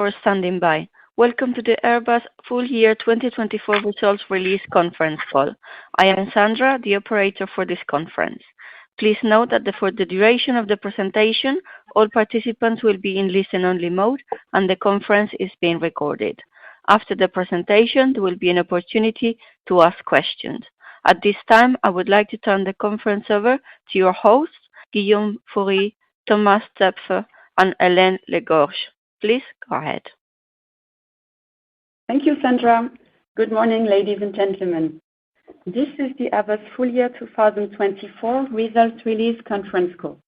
For standing by. Welcome to the Airbus full year 2024 results release conference call. I am Sandra, the operator for this conference. Please note that for the duration of the presentation, all participants will be in listen-only mode, and the conference is being recorded. After the presentation, there will be an opportunity to ask questions. At this time, I would like to turn the conference over to your hosts, Guillaume Faury, Thomas Toepfer, and Hélène Le Gorgeu. Please go ahead. Thank you, Sandra. Good morning, ladies and gentlemen. This is the Airbus full year 2024 results release conference call.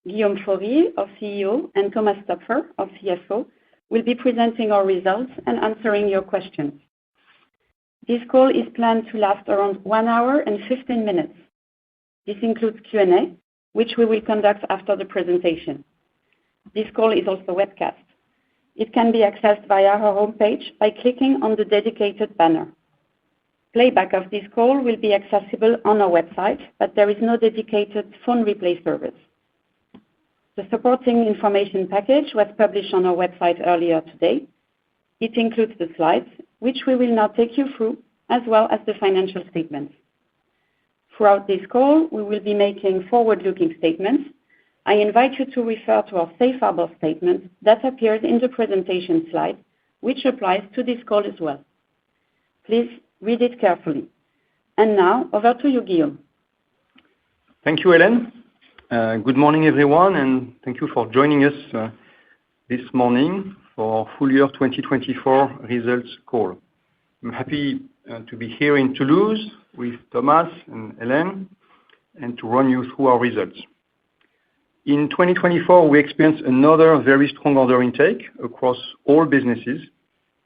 Guillaume Faury, our CEO, and Thomas Toepfer, our CFO, will be presenting our results and answering your questions. This call is planned to last around 1 hour and 15 minutes. This includes Q&A, which we will conduct after the presentation. This call is also webcast. It can be accessed via our homepage by clicking on the dedicated banner. Playback of this call will be accessible on our website, but there is no dedicated phone replay service. The supporting information package was published on our website earlier today. It includes the slides, which we will now take you through, as well as the financial statements. Throughout this call, we will be making forward-looking statements. I invite you to refer to our safe harbor statement that appears in the presentation slide, which applies to this call as well. Please read it carefully. And now, over to you, Guillaume. Thank you, Hélène. Good morning, everyone, and thank you for joining us this morning for full year 2024 results call. I'm happy to be here in Toulouse with Thomas and Hélène and to run you through our results. In 2024, we experienced another very strong order intake across all businesses,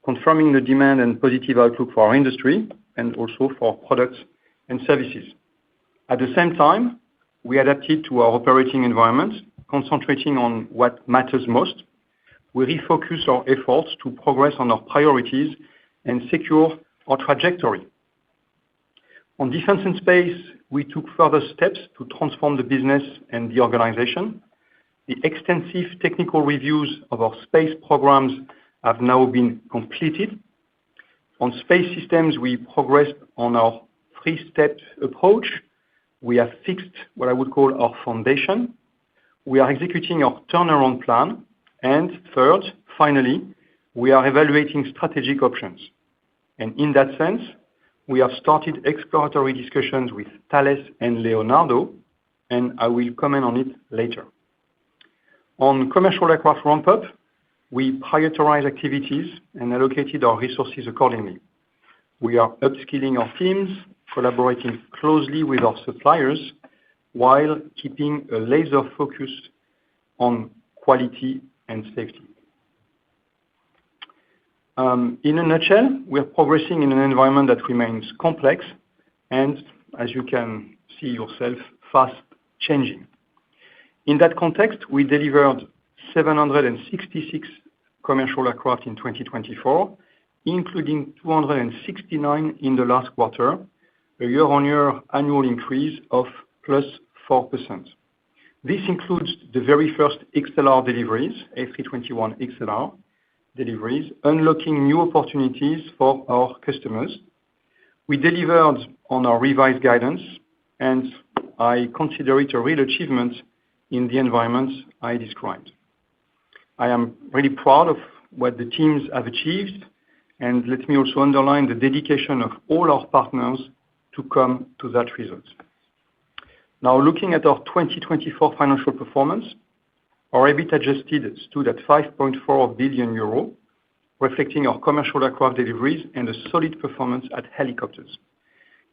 confirming the demand and positive outlook for our industry and also for products and services. At the same time, we adapted to our operating environment, concentrating on what matters most. We refocused our efforts to progress on our priorities and secure our trajectory. On defense and space, we took further steps to transform the business and the organization. The extensive technical reviews of our space programs have now been completed. On space systems, we progressed on our three-step approach. We have fixed what I would call our foundation. We are executing our turnaround plan. And third, finally, we are evaluating strategic options. And in that sense, we have started exploratory discussions with Thales and Leonardo, and I will comment on it later. On commercial aircraft ramp-up, we prioritized activities and allocated our resources accordingly. We are upskilling our teams, collaborating closely with our suppliers, while keeping a laser focus on quality and safety. In a nutshell, we are progressing in an environment that remains complex and, as you can see yourself, fast changing. In that context, we delivered 766 commercial aircraft in 2024, including 269 in the last quarter, a year-on-year annual increase of plus 4%. This includes the very first XLR deliveries, A321XLR deliveries, unlocking new opportunities for our customers. We delivered on our revised guidance, and I consider it a real achievement in the environment I described. I am really proud of what the teams have achieved, and let me also underline the dedication of all our partners to come to that result. Now, looking at our 2024 financial performance, our EBIT adjusted stood at 5.4 billion euro, reflecting our commercial aircraft deliveries and a solid performance at helicopters.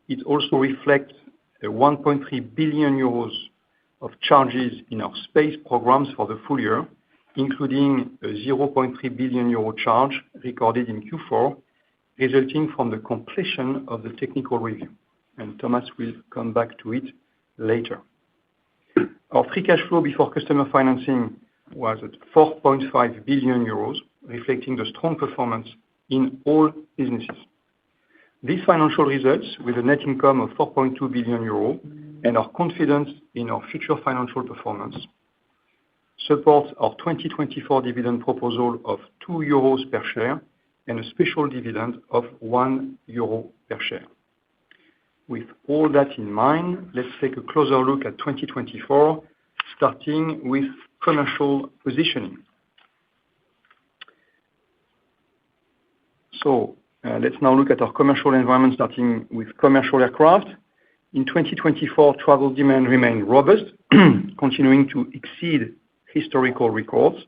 It also reflects 1.3 billion euros of charges in our space programs for the full year, including a 0.3 billion euro charge recorded in Q4, resulting from the completion of the technical review. And Thomas will come back to it later. Our free cash flow before customer financing was at 4.5 billion euros, reflecting the strong performance in all businesses. These financial results, with a net income of 4.2 billion euros and our confidence in our future financial performance, supports our 2024 dividend proposal of 2 euros per share and a special dividend of 1 euro per share. With all that in mind, let's take a closer look at 2024, starting with commercial positioning. Let's now look at our commercial environment, starting with commercial aircraft. In 2024, travel demand remained robust, continuing to exceed historical records.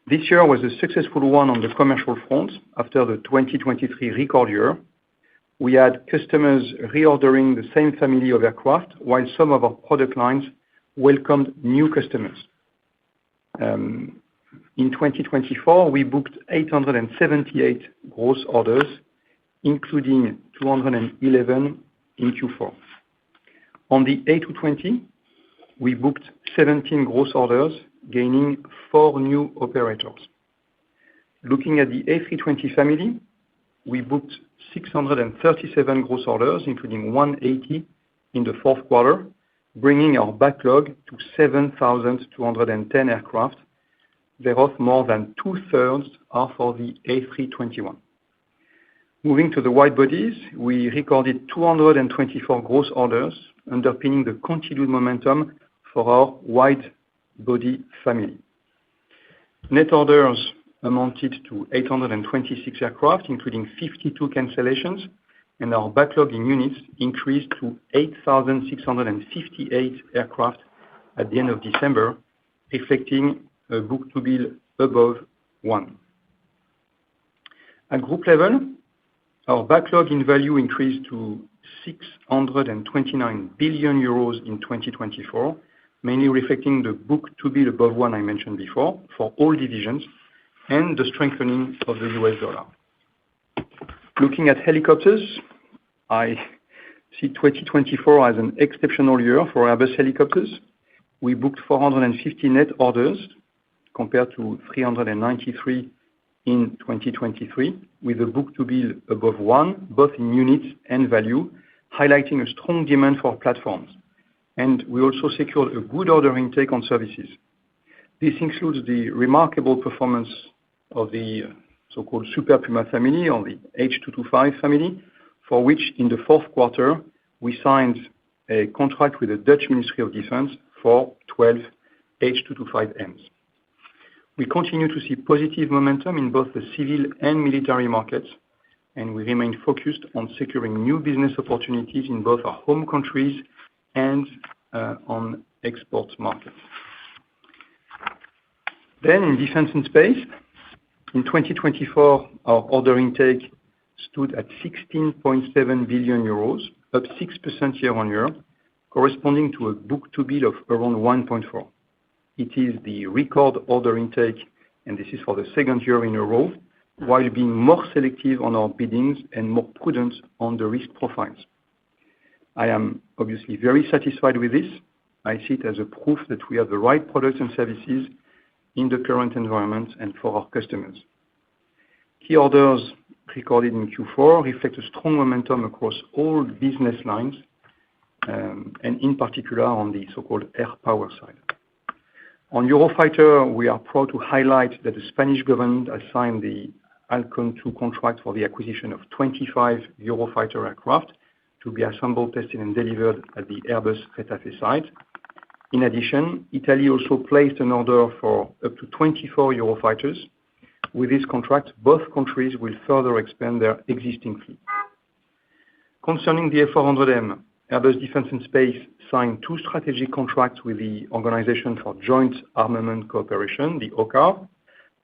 This year was a successful one on the commercial front after the 2023 record year. We had customers reordering the same family of aircraft, while some of our product lines welcomed new customers. In 2024, we booked 878 gross orders, including 211 in Q4. On the A220, we booked 17 gross orders, gaining 4 new operators. Looking at the A320 family, we booked 637 gross orders, including 180 in the fourth quarter, bringing our backlog to 7,210 aircraft. Thereof, more than two-thirds are for the A321. Moving to the wide bodies, we recorded 224 gross orders, underpinning the continued momentum for our wide body family. Net orders amounted to 826 aircraft, including 52 cancellations, and our backlog in units increased to 8,658 aircraft at the end of December, reflecting a book-to-bill above 1. At group level, our backlog in value increased to 629 billion euros in 2024, mainly reflecting the book-to-bill above 1 I mentioned before for all divisions and the strengthening of the US dollar. Looking at helicopters, I see 2024 as an exceptional year for Airbus helicopters. We booked 450 net orders compared to 393 in 2023, with a book-to-bill above 1, both in units and value, highlighting a strong demand for platforms. And we also secured a good order intake on services. This includes the remarkable performance of the so-called Super Puma family, or the H225 family, for which in the fourth quarter, we signed a contract with the Dutch Ministry of Defense for 12 H225Ms. We continue to see positive momentum in both the civil and military markets, and we remain focused on securing new business opportunities in both our home countries and on export markets. Then, in defense and space, in 2024, our order intake stood at 16.7 billion euros, up 6% year-on-year, corresponding to a book-to-bill of around 1.4. It is the record order intake, and this is for the second year in a row, while being more selective on our biddings and more prudent on the risk profiles. I am obviously very satisfied with this. I see it as a proof that we have the right products and services in the current environment and for our customers. Key orders recorded in Q4 reflect a strong momentum across all business lines, and in particular on the so-called air power side. On Eurofighter, we are proud to highlight that the Spanish government has signed the Halcon 2 contract for the acquisition of 25 Eurofighter aircraft to be assembled, tested, and delivered at the Airbus Retafe site. In addition, Italy also placed an order for up to 24 Eurofighters. With this contract, both countries will further expand their existing fleet. Concerning the A400M, Airbus Defence and Space signed 2 strategic contracts with the Organization for Joint Armament Cooperation, the OCCAR.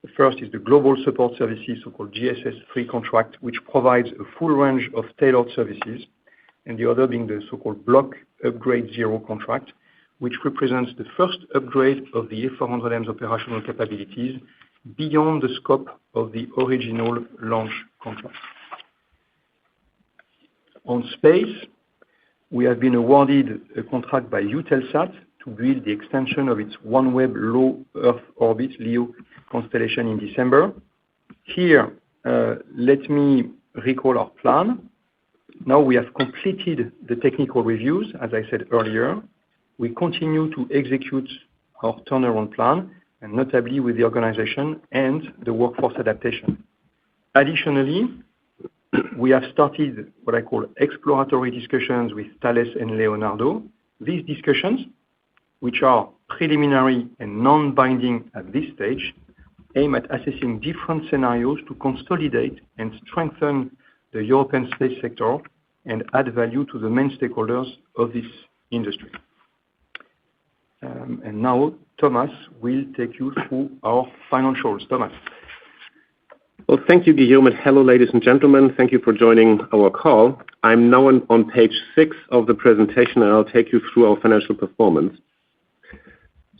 The first is the Global Support Services, so-called GSS-3 contract, which provides a full range of tailored services, and the other being the so-called Block Upgrade Zero contract, which represents the first upgrade of the A400M's operational capabilities beyond the scope of the original launch contract. On space, we have been awarded a contract by Eutelsat to build the extension of its OneWeb Low Earth Orbit LEO constellation in December. Here, let me recall our plan. Now we have completed the technical reviews, as I said earlier. We continue to execute our turnaround plan, and notably with the organization and the workforce adaptation. Additionally, we have started what I call exploratory discussions with Thales and Leonardo. These discussions, which are preliminary and non-binding at this stage, aim at assessing different scenarios to consolidate and strengthen the European space sector and add value to the main stakeholders of this industry. And now Thomas will take you through our financials. Thomas. Well, thank you, Guillaume, and hello, ladies and gentlemen. Thank you for joining our call. I'm now on page 6 of the presentation, and I'll take you through our financial performance.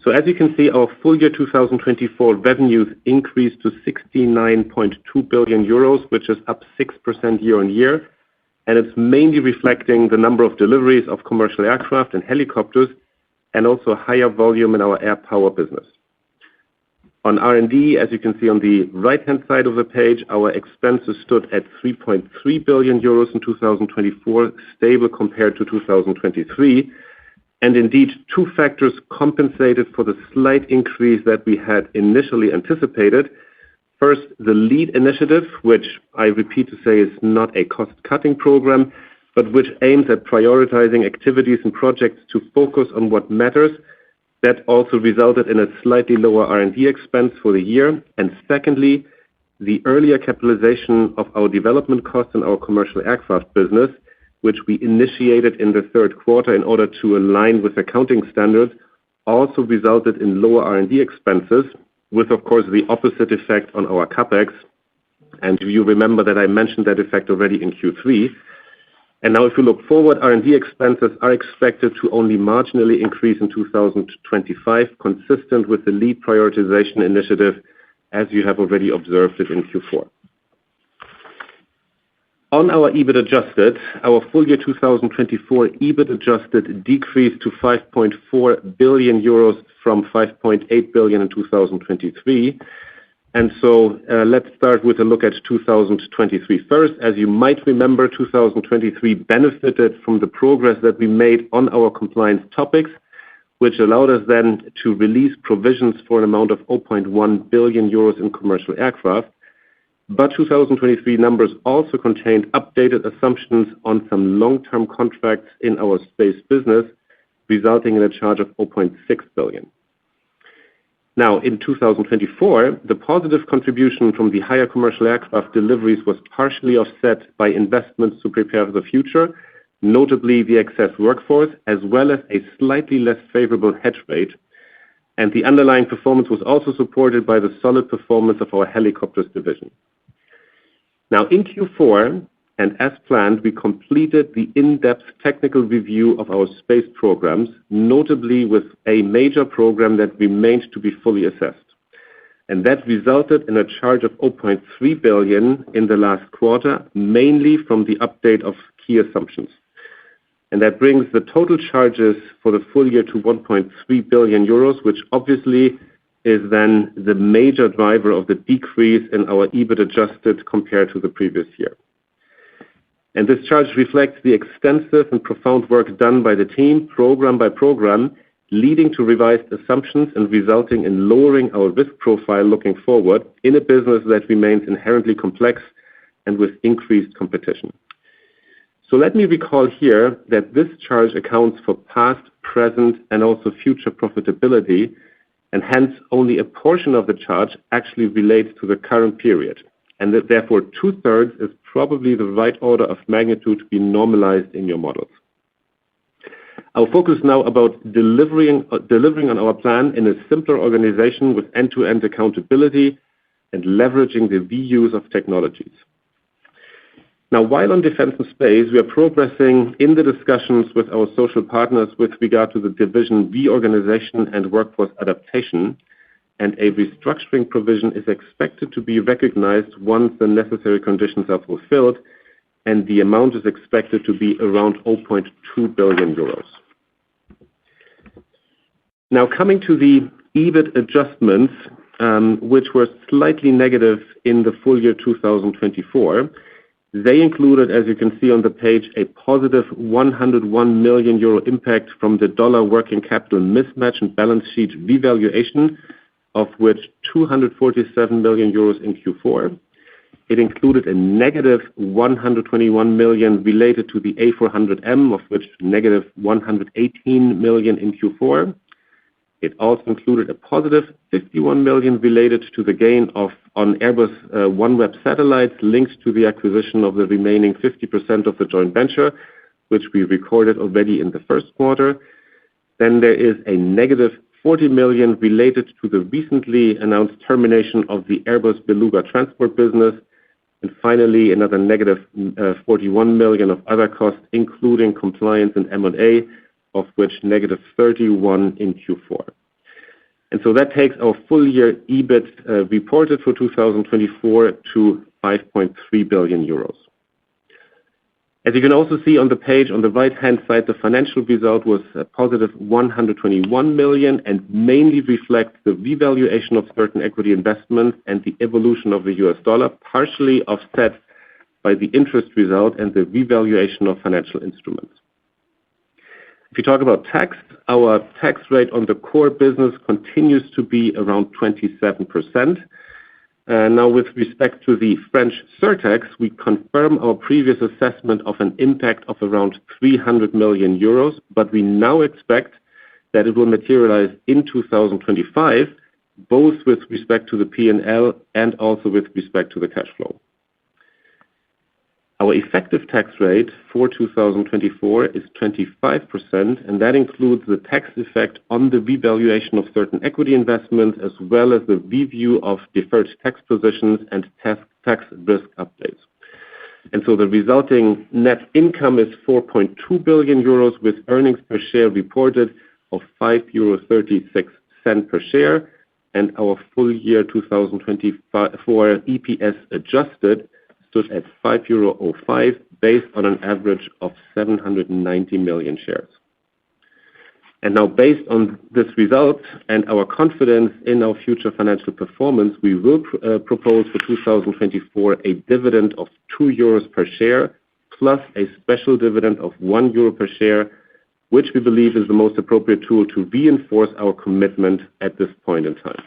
So as you can see, our full year 2024 revenues increased to 69.2 billion euros, which is up 6% year on year. And it's mainly reflecting the number of deliveries of commercial aircraft and helicopters, and also higher volume in our air power business. On R&D, as you can see on the right-hand side of the page, our expenses stood at 3.3 billion euros in 2024, stable compared to 2023. And indeed, two factors compensated for the slight increase that we had initially anticipated. First, the LEAD initiative, which I repeat to say is not a cost-cutting program, but which aims at prioritizing activities and projects to focus on what matters. That also resulted in a slightly lower R&D expense for the year. And secondly, the earlier capitalization of our development costs in our commercial aircraft business, which we initiated in the third quarter in order to align with accounting standards, also resulted in lower R&D expenses, with, of course, the opposite effect on our CapEx. And you remember that I mentioned that effect already in Q3. And now if you look forward, R&D expenses are expected to only marginally increase in 2025, consistent with the LEAD prioritization initiative, as you have already observed it in Q4. On our EBIT adjusted, our full year 2024 EBIT adjusted decreased to 5.4 billion euros from 5.8 billion in 2023. And so let's start with a look at 2023 first. As you might remember, 2023 benefited from the progress that we made on our compliance topics, which allowed us then to release provisions for an amount of 0.1 billion euros in commercial aircraft. But 2023 numbers also contained updated assumptions on some long-term contracts in our space business, resulting in a charge of 0.6 billion. Now, in 2024, the positive contribution from the higher commercial aircraft deliveries was partially offset by investments to prepare for the future, notably the excess workforce, as well as a slightly less favorable hedge rate. And the underlying performance was also supported by the solid performance of our helicopters division. Now, in Q4, and as planned, we completed the in-depth technical review of our space programs, notably with a major program that remained to be fully assessed. And that resulted in a charge of 0.3 billion in the last quarter, mainly from the update of key assumptions. And that brings the total charges for the full year to 1.3 billion euros, which obviously is then the major driver of the decrease in our EBIT adjusted compared to the previous year. And this charge reflects the extensive and profound work done by the team, program by program, leading to revised assumptions and resulting in lowering our risk profile looking forward in a business that remains inherently complex and with increased competition. So let me recall here that this charge accounts for past, present, and also future profitability, and hence only a portion of the charge actually relates to the current period. And that therefore 2/3 is probably the right order of magnitude to be normalized in your models. Our focus now about delivering on our plan in a simpler organization with end-to-end accountability and leveraging the reuse of technologies. Now, while on defense and space, we are progressing in the discussions with our social partners with regard to the division reorganization and workforce adaptation, and a restructuring provision is expected to be recognized once the necessary conditions are fulfilled, and the amount is expected to be around 0.2 billion euros. Now, coming to the EBIT adjustments, which were slightly negative in the full year 2024, They included, as you can see on the page, a positive 101 million euro impact from the dollar working capital mismatch and balance sheet revaluation, of which 247 million euros in Q4. It included a negative 121 million related to the A400M, of which negative 118 million in Q4. It also included a positive 51 million related to the gain on Airbus OneWeb satellites linked to the acquisition of the remaining 50% of the joint venture, which we recorded already in the first quarter. Then there is a negative 40 million related to the recently announced termination of the Airbus Beluga transport business. And finally, another negative 41 million of other costs, including compliance and M&A, of which negative 31 in Q4. And so that takes our full year EBIT reported for 2024 to 5.3 billion euros. As you can also see on the page on the right-hand side, the financial result was a positive 121 million and mainly reflects the revaluation of certain equity investments and the evolution of the US dollar, partially offset by the interest result and the revaluation of financial instruments. If you talk about tax, our tax rate on the core business continues to be around 27%. Now, with respect to the French surtax, we confirm our previous assessment of an impact of around 300 million euros, but we now expect that it will materialize in 2025, both with respect to the P&L and also with respect to the cash flow. Our effective tax rate for 2024 is 25%, and that includes the tax effect on the revaluation of certain equity investments, as well as the review of deferred tax positions and tax risk updates. And so the resulting net income is 4.2 billion euros, with earnings per share reported of 5.36 euro per share, and our full year 2024 EPS adjusted stood at 5.05 euro, based on an average of 790 million shares. And now, based on this result and our confidence in our future financial performance, we will propose for 2024 a dividend of 2 euros per share, plus a special dividend of 1 euro per share, which we believe is the most appropriate tool to reinforce our commitment at this point in time.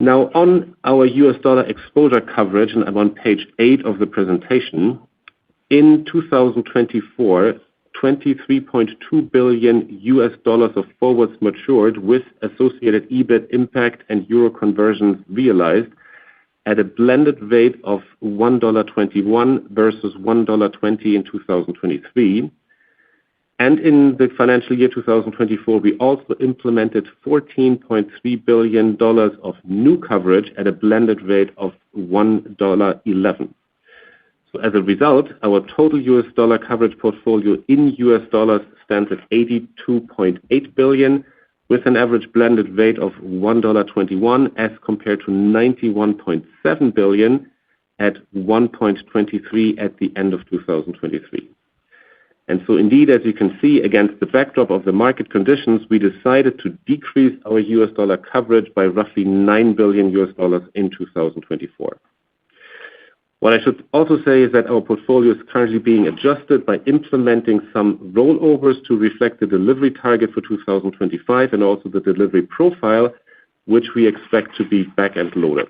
Now, on our US dollar exposure coverage, and I'm on page 8 of the presentation, in 2024, $23.2 billion of forwards matured with associated EBIT impact and euro conversions realized at a blended rate of $1.21 versus $1.20 in 2023. And in the financial year 2024, we also implemented $14.3 billion of new coverage at a blended rate of $1.11. So as a result, our total US dollar coverage portfolio in US dollars stands at $82.8 billion, with an average blended rate of $1.21 as compared to $91.7 billion at 1.23 at the end of 2023. And so indeed, as you can see, against the backdrop of the market conditions, we decided to decrease our US dollar coverage by roughly $9 billion in 2024. What I should also say is that our portfolio is currently being adjusted by implementing some rollovers to reflect the delivery target for 2025 and also the delivery profile, which we expect to be back-end loaded.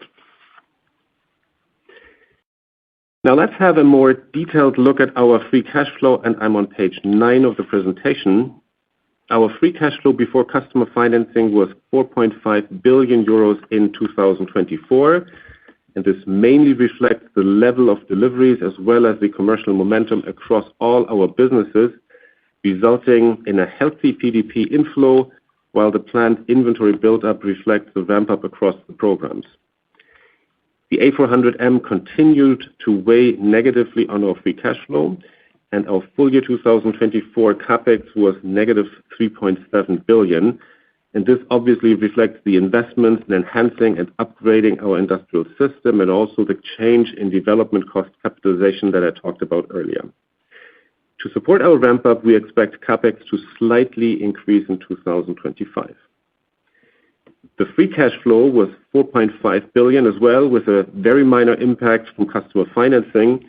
Now let's have a more detailed look at our free cash flow, and I'm on page 9 of the presentation. Our free cash flow before customer financing was 4.5 billion euros in 2024, and this mainly reflects the level of deliveries as well as the commercial momentum across all our businesses, resulting in a healthy PDP inflow, while the planned inventory build-up reflects the ramp-up across the programs. The A400M continued to weigh negatively on our free cash flow, and our full year 2024 CapEx was negative 3.7 billion. And this obviously reflects the investments in enhancing and upgrading our industrial system and also the change in development cost capitalization that I talked about earlier. To support our ramp-up, we expect CapEx to slightly increase in 2025. The free cash flow was 4.5 billion as well, with a very minor impact from customer financing.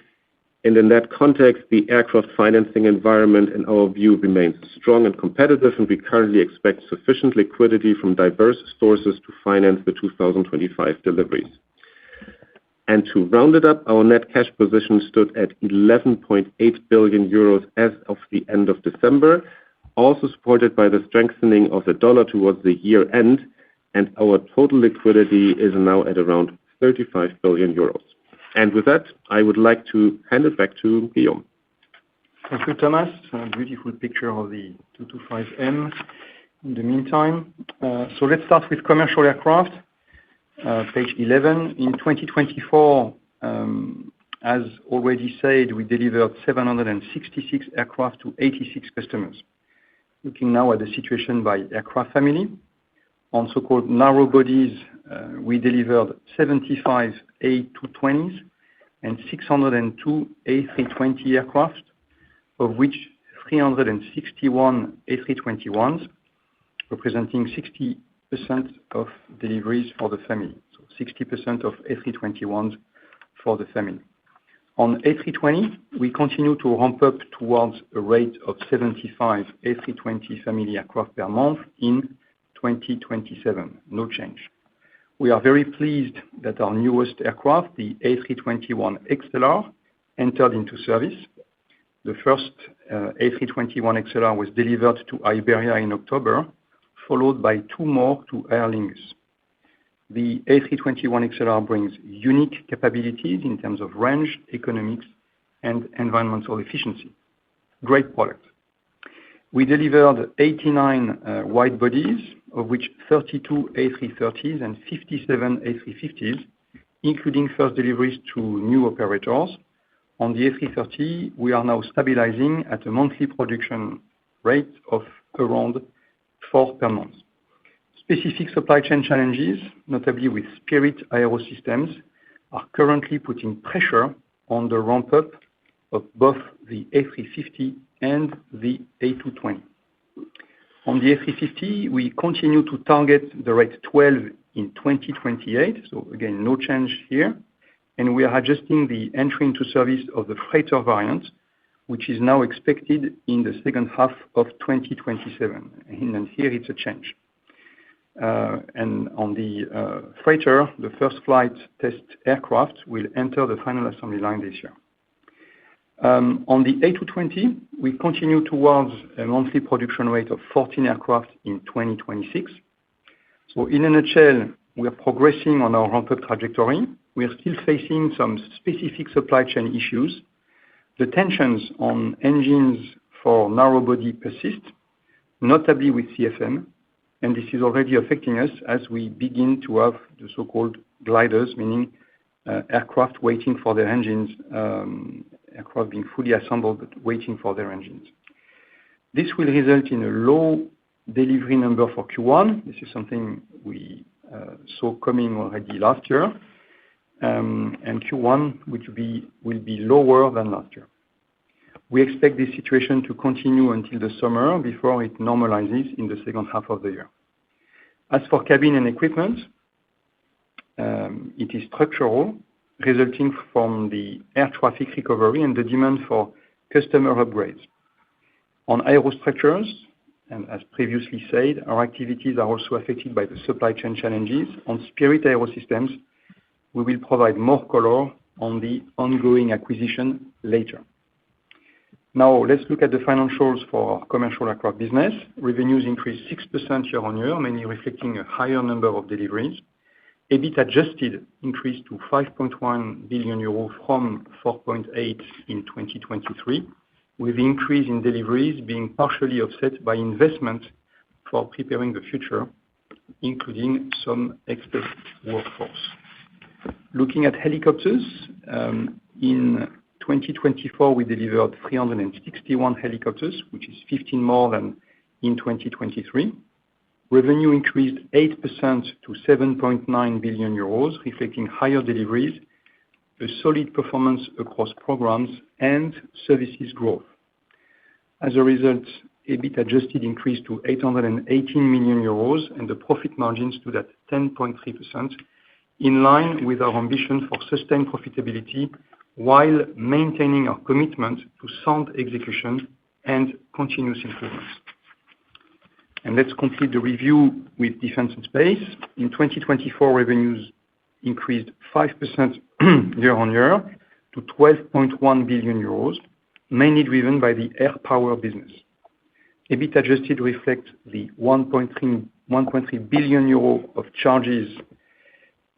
And in that context, the aircraft financing environment, in our view, remains strong and competitive, and we currently expect sufficient liquidity from diverse sources to finance the 2025 deliveries. And to round it up, our net cash position stood at 11.8 billion euros as of the end of December, also supported by the strengthening of the dollar towards the year end, and our total liquidity is now at around 35 billion euros. And with that, I would like to hand it back to Guillaume. Thank you, Thomas. A beautiful picture of the 225M in the meantime. So let's start with commercial aircraft, page 11. In 2024, as already said, we delivered 766 aircraft to 86 customers. Looking now at the situation by aircraft family, on so-called narrow bodies, we delivered 75 A220s and 602 A320 aircraft, of which 361 A321s, representing 60% of deliveries for the family. So 60% of A321s for the family. On A320, we continue to ramp up towards a rate of 75 A320 family aircraft per month in 2027. No change. We are very pleased that our newest aircraft, the A321XLR, entered into service. The first A321XLR was delivered to Iberia in October, followed by two more to Aer Lingus. The A321XLR brings unique capabilities in terms of range, economics, and environmental efficiency. Great product. We delivered 89 wide bodies, of which 32 A330s and 57 A350s, including first deliveries to new operators. On the A330, we are now stabilizing at a monthly production rate of around 4 per month. Specific supply chain challenges, notably with Spirit AeroSystems, are currently putting pressure on the ramp-up of both the A350 and the A220. On the A350, we continue to target the rate 12 in 2028, so again, no change here. And we are adjusting the entry into service of the freighter variant, which is now expected in the second half of 2027. And here it's a change. And on the freighter, the first flight test aircraft will enter the final assembly line this year. On the A220, we continue towards a monthly production rate of 14 aircraft in 2026. So in a nutshell, we are progressing on our ramp-up trajectory. We are still facing some specific supply chain issues. The tensions on engines for narrow body persist, notably with CFM, and this is already affecting us as we begin to have the so-called gliders, meaning aircraft waiting for their engines, aircraft being fully assembled but waiting for their engines. This will result in a low delivery number for Q1. This is something we saw coming already last year, and Q1 will be lower than last year. We expect this situation to continue until the summer before it normalizes in the second half of the year. As for cabin and equipment, it is structural, resulting from the air traffic recovery and the demand for customer upgrades. On aerostructures, and as previously said, our activities are also affected by the supply chain challenges. On Spirit AeroSystems, we will provide more color on the ongoing acquisition later. Now, let's look at the financials for our commercial aircraft business. Revenues increased 6% year-on-year, mainly reflecting a higher number of deliveries. EBIT adjusted increased to 5.1 billion euros from 4.8 billion in 2023, with the increase in deliveries being partially offset by investment for preparing the future, including some extra workforce. Looking at helicopters, in 2024, we delivered 361 helicopters, which is 15 more than in 2023. Revenue increased 8% to 7.9 billion euros, reflecting higher deliveries, a solid performance across programs, and services growth. As a result, EBIT adjusted increased to 818 million euros, and the profit margins stood at 10.3%, in line with our ambition for sustained profitability while maintaining our commitment to sound execution and continuous improvements. Let's complete the review with Defense and Space. In 2024, revenues increased 5% year-on-year to 12.1 billion euros, mainly driven by the air power business. EBIT adjusted reflects the 1.3 billion euro of charges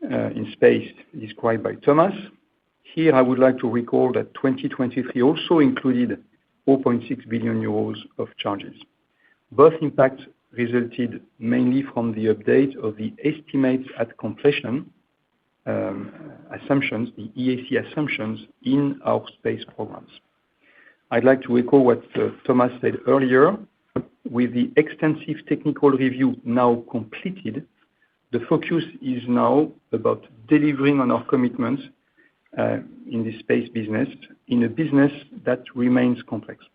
in space described by Thomas. Here, I would like to recall that 2023 also included 4.6 billion euros of charges. Both impacts resulted mainly from the update of the estimates at completion assumptions, the EAC assumptions in our space programs. I'd like to echo what Thomas said earlier. With the extensive technical review now completed, the focus is now about delivering on our commitments in the space business, in a business that remains complex.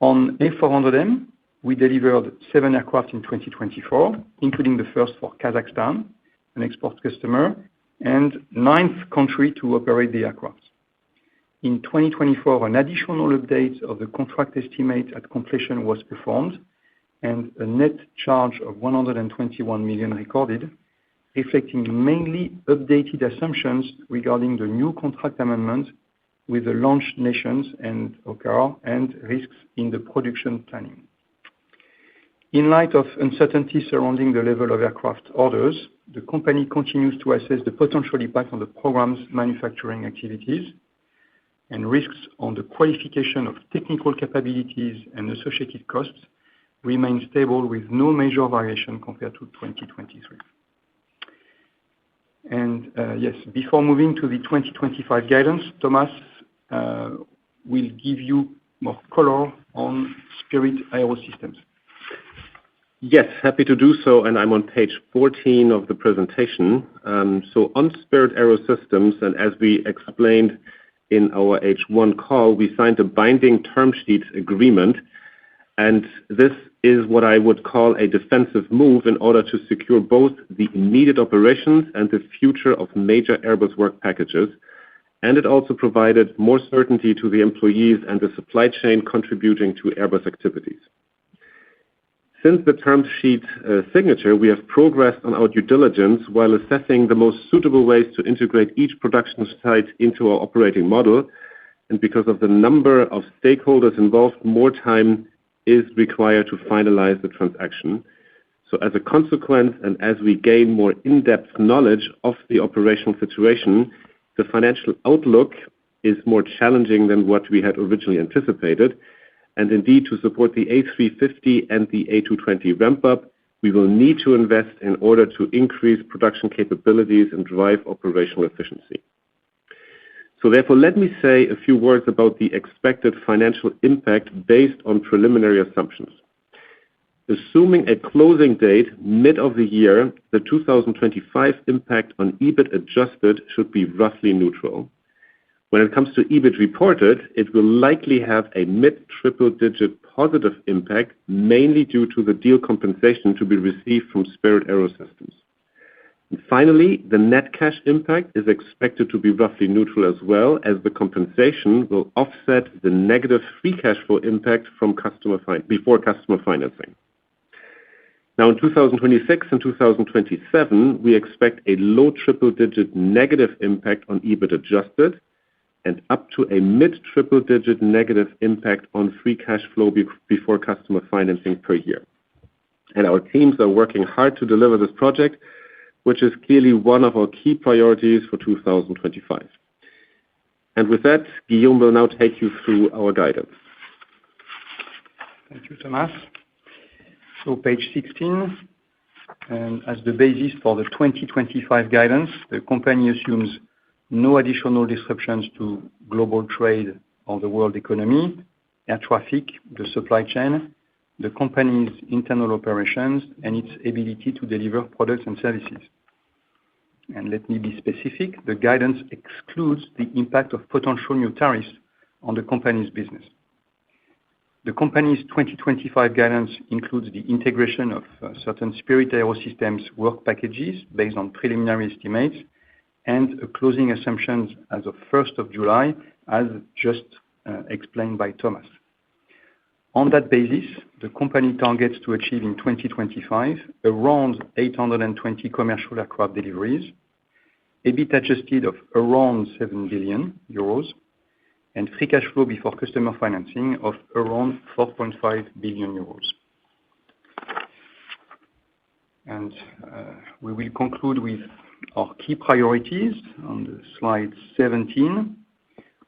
On A400M, we delivered 7 aircraft in 2024, including the first for Kazakhstan, an export customer, and 9th country to operate the aircraft. In 2024, an additional update of the contract estimate at completion was performed, and a net charge of 121 million recorded, reflecting mainly updated assumptions regarding the new contract amendment with the launch nations and OCCAR and risks in the production planning. In light of uncertainty surrounding the level of aircraft orders, the company continues to assess the potential impact on the program's manufacturing activities, and risks on the qualification of technical capabilities and associated costs remain stable with no major variation compared to 2023. Yes, before moving to the 2025 guidance, Thomas will give you more color on Spirit AeroSystems. Yes, happy to do so, and I'm on page 14 of the presentation. So on Spirit AeroSystems, and as we explained in our H1 call, we signed a binding term sheet agreement, and this is what I would call a defensive move in order to secure both the immediate operations and the future of major Airbus work packages, and it also provided more certainty to the employees and the supply chain contributing to Airbus activities. Since the term sheet signature, we have progressed on our due diligence while assessing the most suitable ways to integrate each production site into our operating model, and because of the number of stakeholders involved, more time is required to finalize the transaction. So as a consequence, and as we gain more in-depth knowledge of the operational situation, the financial outlook is more challenging than what we had originally anticipated. And indeed, to support the A350 and the A220 ramp-up, we will need to invest in order to increase production capabilities and drive operational efficiency. So therefore, let me say a few words about the expected financial impact based on preliminary assumptions. Assuming a closing date mid of the year, the 2025 impact on EBIT adjusted should be roughly neutral. When it comes to EBIT reported, it will likely have a mid-triple-digit positive impact, mainly due to the deal compensation to be received from Spirit AeroSystems. And finally, the net cash impact is expected to be roughly neutral as well, as the compensation will offset the negative free cash flow impact from before customer financing. Now, in 2026 and 2027, we expect a low triple-digit negative impact on EBIT adjusted, and up to a mid-triple-digit negative impact on free cash flow before customer financing per year. And our teams are working hard to deliver this project, which is clearly one of our key priorities for 2025. And with that, Guillaume will now take you through our guidance. Thank you, Thomas. So page 16, and as the basis for the 2025 guidance, the company assumes no additional disruptions to global trade or the world economy, air traffic, the supply chain, the company's internal operations, and its ability to deliver products and services. And let me be specific, the guidance excludes the impact of potential new tariffs on the company's business. The company's 2025 guidance includes the integration of certain Spirit AeroSystems work packages based on preliminary estimates and closing assumptions as of 1st of July, as just explained by Thomas. On that basis, the company targets to achieve in 2025 around 820 commercial aircraft deliveries, EBIT adjusted of around 7 billion euros, and free cash flow before customer financing of around 4.5 billion euros. And we will conclude with our key priorities on the slide 17.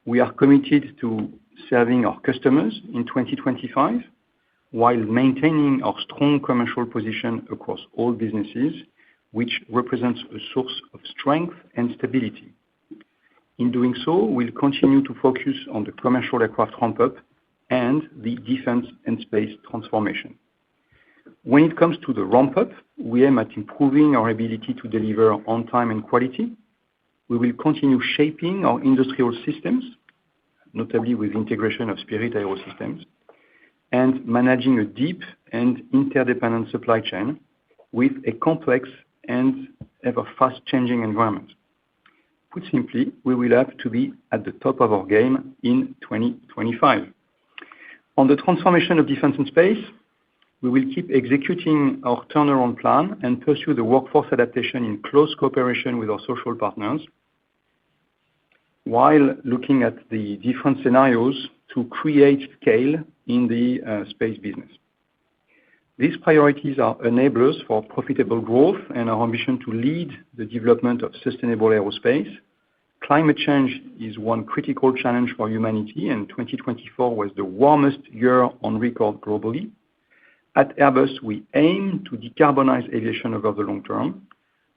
We are committed to serving our customers in 2025 while maintaining our strong commercial position across all businesses, which represents a source of strength and stability. In doing so, we'll continue to focus on the commercial aircraft ramp-up and the defense and space transformation. When it comes to the ramp-up, we aim at improving our ability to deliver on time and quality. We will continue shaping our industrial systems, notably with integration of Spirit AeroSystems, and managing a deep and interdependent supply chain with a complex and ever fast-changing environment. Put simply, we will have to be at the top of our game in 2025. On the transformation of defense and space, we will keep executing our turnaround plan and pursue the workforce adaptation in close cooperation with our social partners, while looking at the different scenarios to create scale in the space business. These priorities are enablers for profitable growth and our ambition to lead the development of sustainable aerospace. Climate change is one critical challenge for humanity, and 2024 was the warmest year on record globally. At Airbus, we aim to decarbonize aviation over the long term.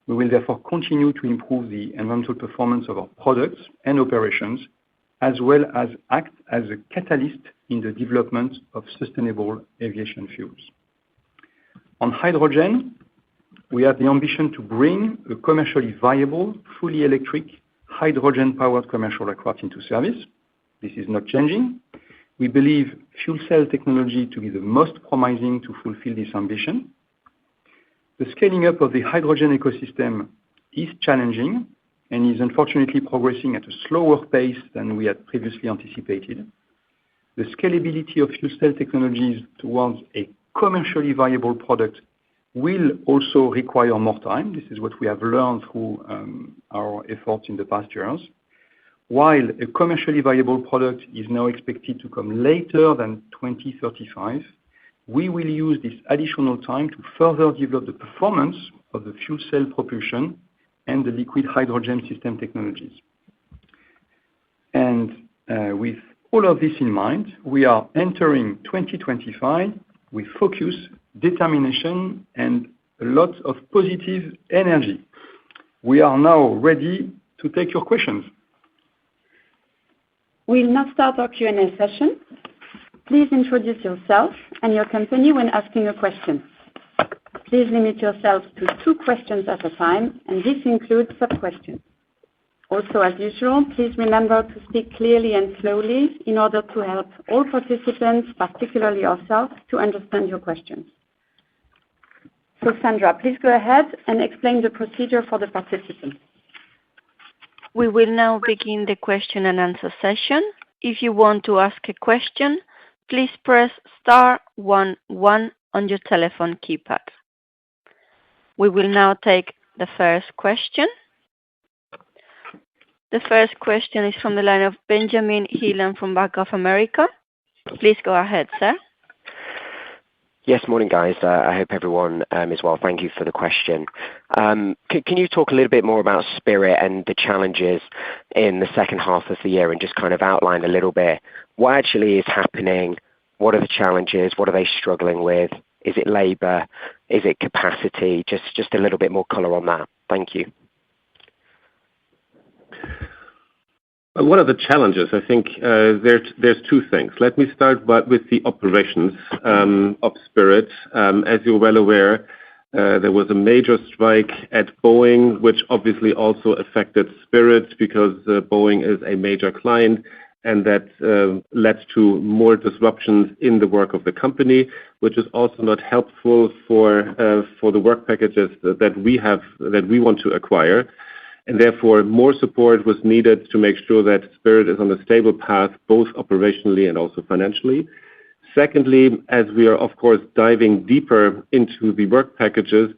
We will therefore continue to improve the environmental performance of our products and operations, as well as act as a catalyst in the development of sustainable aviation fuels. On hydrogen, we have the ambition to bring a commercially viable, fully electric, hydrogen-powered commercial aircraft into service. This is not changing. We believe fuel cell technology to be the most promising to fulfill this ambition. The scaling up of the hydrogen ecosystem is challenging and is unfortunately progressing at a slower pace than we had previously anticipated. The scalability of fuel cell technologies towards a commercially viable product will also require more time. This is what we have learned through our efforts in the past years. While a commercially viable product is now expected to come later than 2035, we will use this additional time to further develop the performance of the fuel cell propulsion and the liquid hydrogen system technologies. And with all of this in mind, we are entering 2025 with focus, determination, and a lot of positive energy. We are now ready to take your questions. We'll now start our Q&A session. Please introduce yourself and your company when asking a question. Please limit yourself to 2 questions at a time, and this includes sub-questions. Also, as usual, please remember to speak clearly and slowly in order to help all participants, particularly ourselves, to understand your questions. So, Sandra, please go ahead and explain the procedure for the participants. We will now begin the question and answer session. If you want to ask a question, please press star 11 on your telephone keypad. We will now take the first question. The first question is from the line of Benjamin Heelan from Bank of America. Please go ahead, sir. Yes, morning, guys. I hope everyone is well. Thank you for the question. Can you talk a little bit more about Spirit and the challenges in the second half of the year and just kind of outline a little bit what actually is happening? What are the challenges? What are they struggling with? Is it labor? Is it capacity? Just a little bit more color on that. Thank you. One of the challenges, I think, there's 2 things. Let me start with the operations of Spirit. As you're well aware, there was a major strike at Boeing, which obviously also affected Spirit because Boeing is a major client. and that led to more disruptions in the work of the company, which is also not helpful for the work packages that we want to acquire. And therefore, more support was needed to make sure that Spirit is on a stable path, both operationally and also financially. Secondly, as we are, of course, diving deeper into the work packages,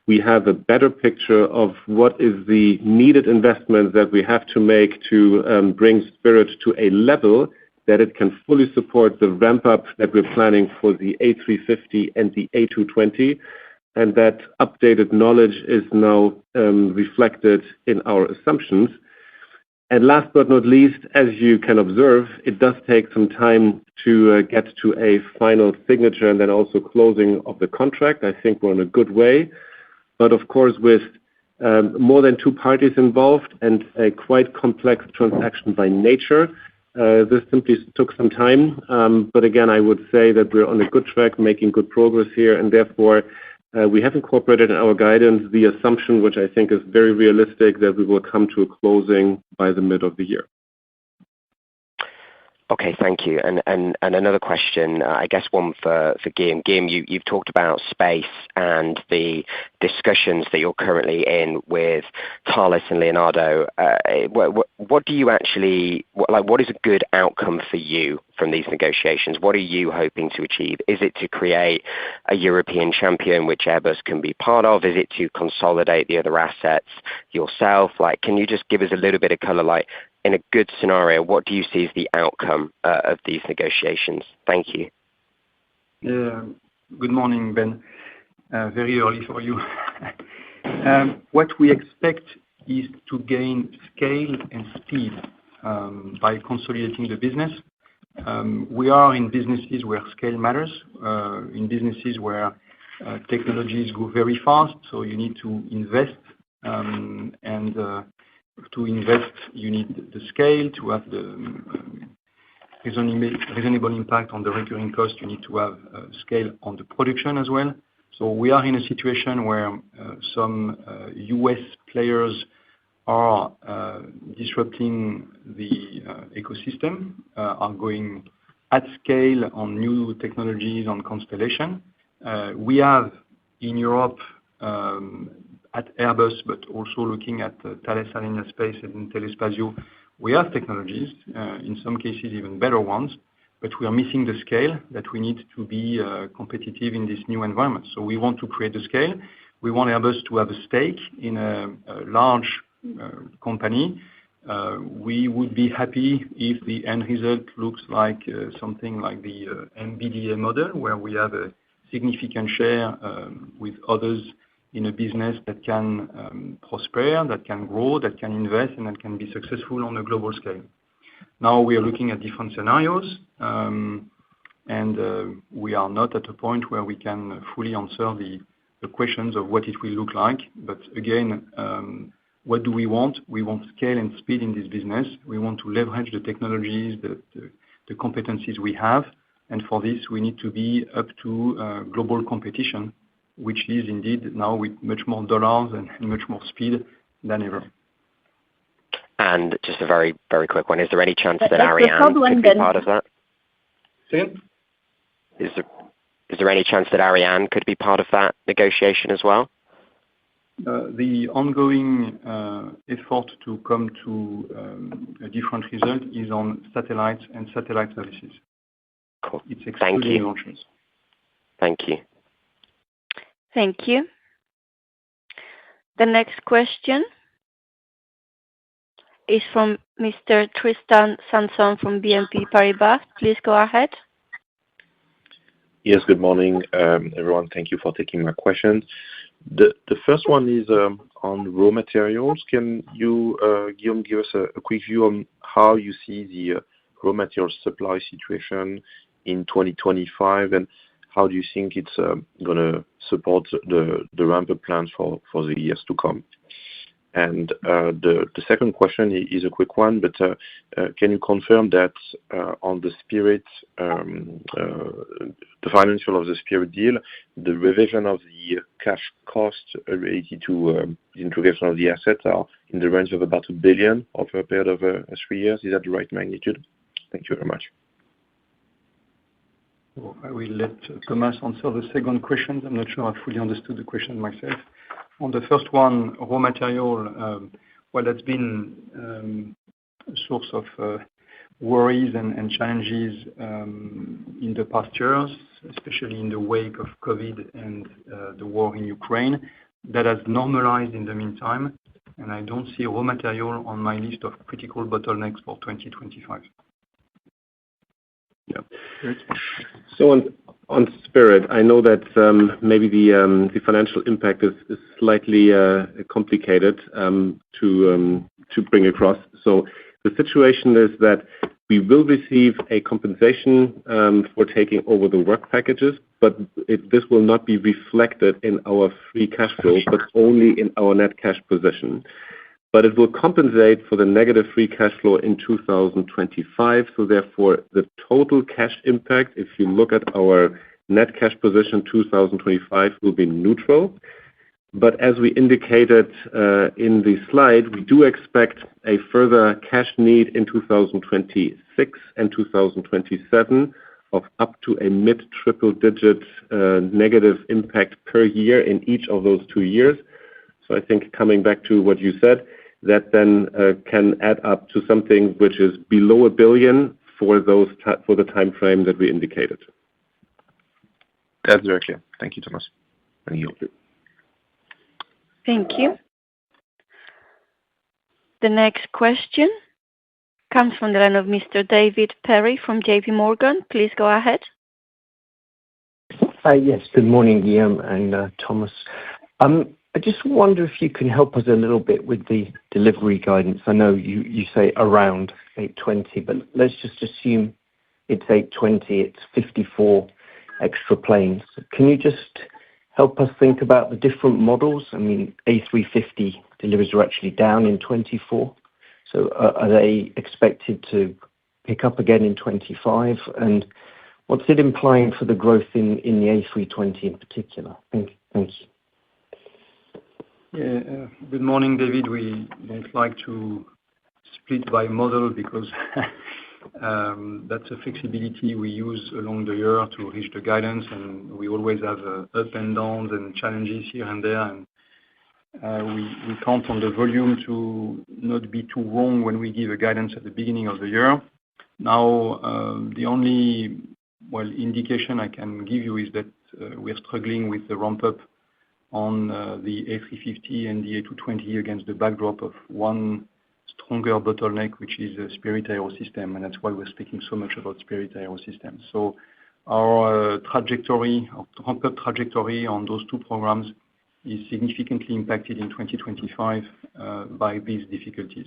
we have a better picture of what is the needed investment that we have to make to bring Spirit to a level that it can fully support the ramp-up that we're planning for the A350 and the A220, and that updated knowledge is now reflected in our assumptions. And last but not least, as you can observe, it does take some time to get to a final signature and then also closing of the contract. I think we're in a good way. But of course, with more than two parties involved and a quite complex transaction by nature, this simply took some time. But again, I would say that we're on a good track, making good progress here, and therefore we have incorporated in our guidance the assumption, which I think is very realistic, that we will come to a closing by the mid of the year. Okay, thank you. And another question, I guess one for Guillaume. Guillaume, you've talked about space and the discussions that you're currently in with Thales and Leonardo. What do you actually, what is a good outcome for you from these negotiations? What are you hoping to achieve? Is it to create a European champion which Airbus can be part of? Is it to consolidate the other assets yourself? Can you just give us a little bit of color, in a good scenario, what do you see as the outcome of these negotiations? Thank you. Good morning, Ben. Very early for you. What we expect is to gain scale and speed by consolidating the business. We are in businesses where scale matters, in businesses where technologies go very fast, so you need to invest, and to invest, you need the scale. To have the reasonable impact on the recurring cost, you need to have scale on the production as well. So we are in a situation where some US players are disrupting the ecosystem, are going at scale on new technologies, on constellation. We have in Europe, at Airbus, but also looking at Thales Alenia Space and Telespazio, we have technologies, in some cases even better ones, but we are missing the scale that we need to be competitive in this new environment. So we want to create the scale. We want Airbus to have a stake in a large company. We would be happy if the end result looks like something like the MBDA model, where we have a significant share with others in a business that can prosper, that can grow, that can invest, and that can be successful on a global scale. Now we are looking at different scenarios, and we are not at a point where we can fully answer the questions of what it will look like. But again, what do we want? We want scale and speed in this business. We want to leverage the technologies, the competencies we have, and for this we need to be up to global competition, which is indeed now with much more dollars and much more speed than ever. And just a very, very quick one. Is there any chance that Ariane could be part of that? Second? Is there any chance that Ariane could be part of that negotiation as well? The ongoing effort to come to a different result is on satellites and satellite services. Cool. It's excluding launches. Thank you. Thank you. The next question is from Mr. Tristan Sanson from BNP Paribas. Please go ahead. Yes, good morning, everyone. Thank you for taking my questions. The first one is on raw materials. Can you, Guillaume, give us a quick view on how you see the raw material supply situation in 2025, and how do you think it's going to support the ramp-up plans for the years to come? And the second question is a quick one, but can you confirm that on the Spirit, the financial of the Spirit deal, the revision of the cash cost related to the integration of the assets are in the range of about 1 billion over a period of 3 years? Is that the right magnitude? Thank you very much. So I will let Thomas answer the second question. I'm not sure I fully understood the question myself. On the first one, raw material, well, that's been a source of worries and challenges in the past years, especially in the wake of COVID and the war in Ukraine. That has normalized in the meantime, and I don't see raw material on my list of critical bottlenecks for 2025. Yeah. So on Spirit, I know that maybe the financial impact is slightly complicated to bring across. So the situation is that we will receive a compensation for taking over the work packages, but this will not be reflected in our free cash flow, but only in our net cash position. But it will compensate for the negative free cash flow in 2025. So therefore, the total cash impact, if you look at our net cash position 2025, will be neutral. But as we indicated in the slide, we do expect a further cash need in 2026 and 2027 of up to a mid-triple-digit negative impact per year in each of those 2 years. So I think coming back to what you said, that then can add up to something which is below 1 billion for the time frame that we indicated. That's very clear. Thank you, Thomas. Thank you. Thank you. The next question comes from the line of Mr. David Perry from JP Morgan. Please go ahead. Yes, good morning, Guillaume and Thomas. I just wonder if you can help us a little bit with the delivery guidance. I know you say around 820, but let's just assume it's 820, it's 54 extra planes. Can you just help us think about the different models? I mean, A350 deliveries are actually down in 24. So are they expected to pick up again in 25? And what's it implying for the growth in the A320 in particular? Thank you. Yeah, good morning, David. We don't like to split by model because that's a flexibility we use along the year to reach the guidance, and we always have ups and downs and challenges here and there. And we count on the volume to not be too wrong when we give a guidance at the beginning of the year. Now, the only indication I can give you is that we're struggling with the ramp-up on the A350 and the A220 against the backdrop of one stronger bottleneck, which is Spirit AeroSystems, and that's why we're speaking so much about Spirit AeroSystems. So our ramp-up trajectory on those two programs is significantly impacted in 2025 by these difficulties.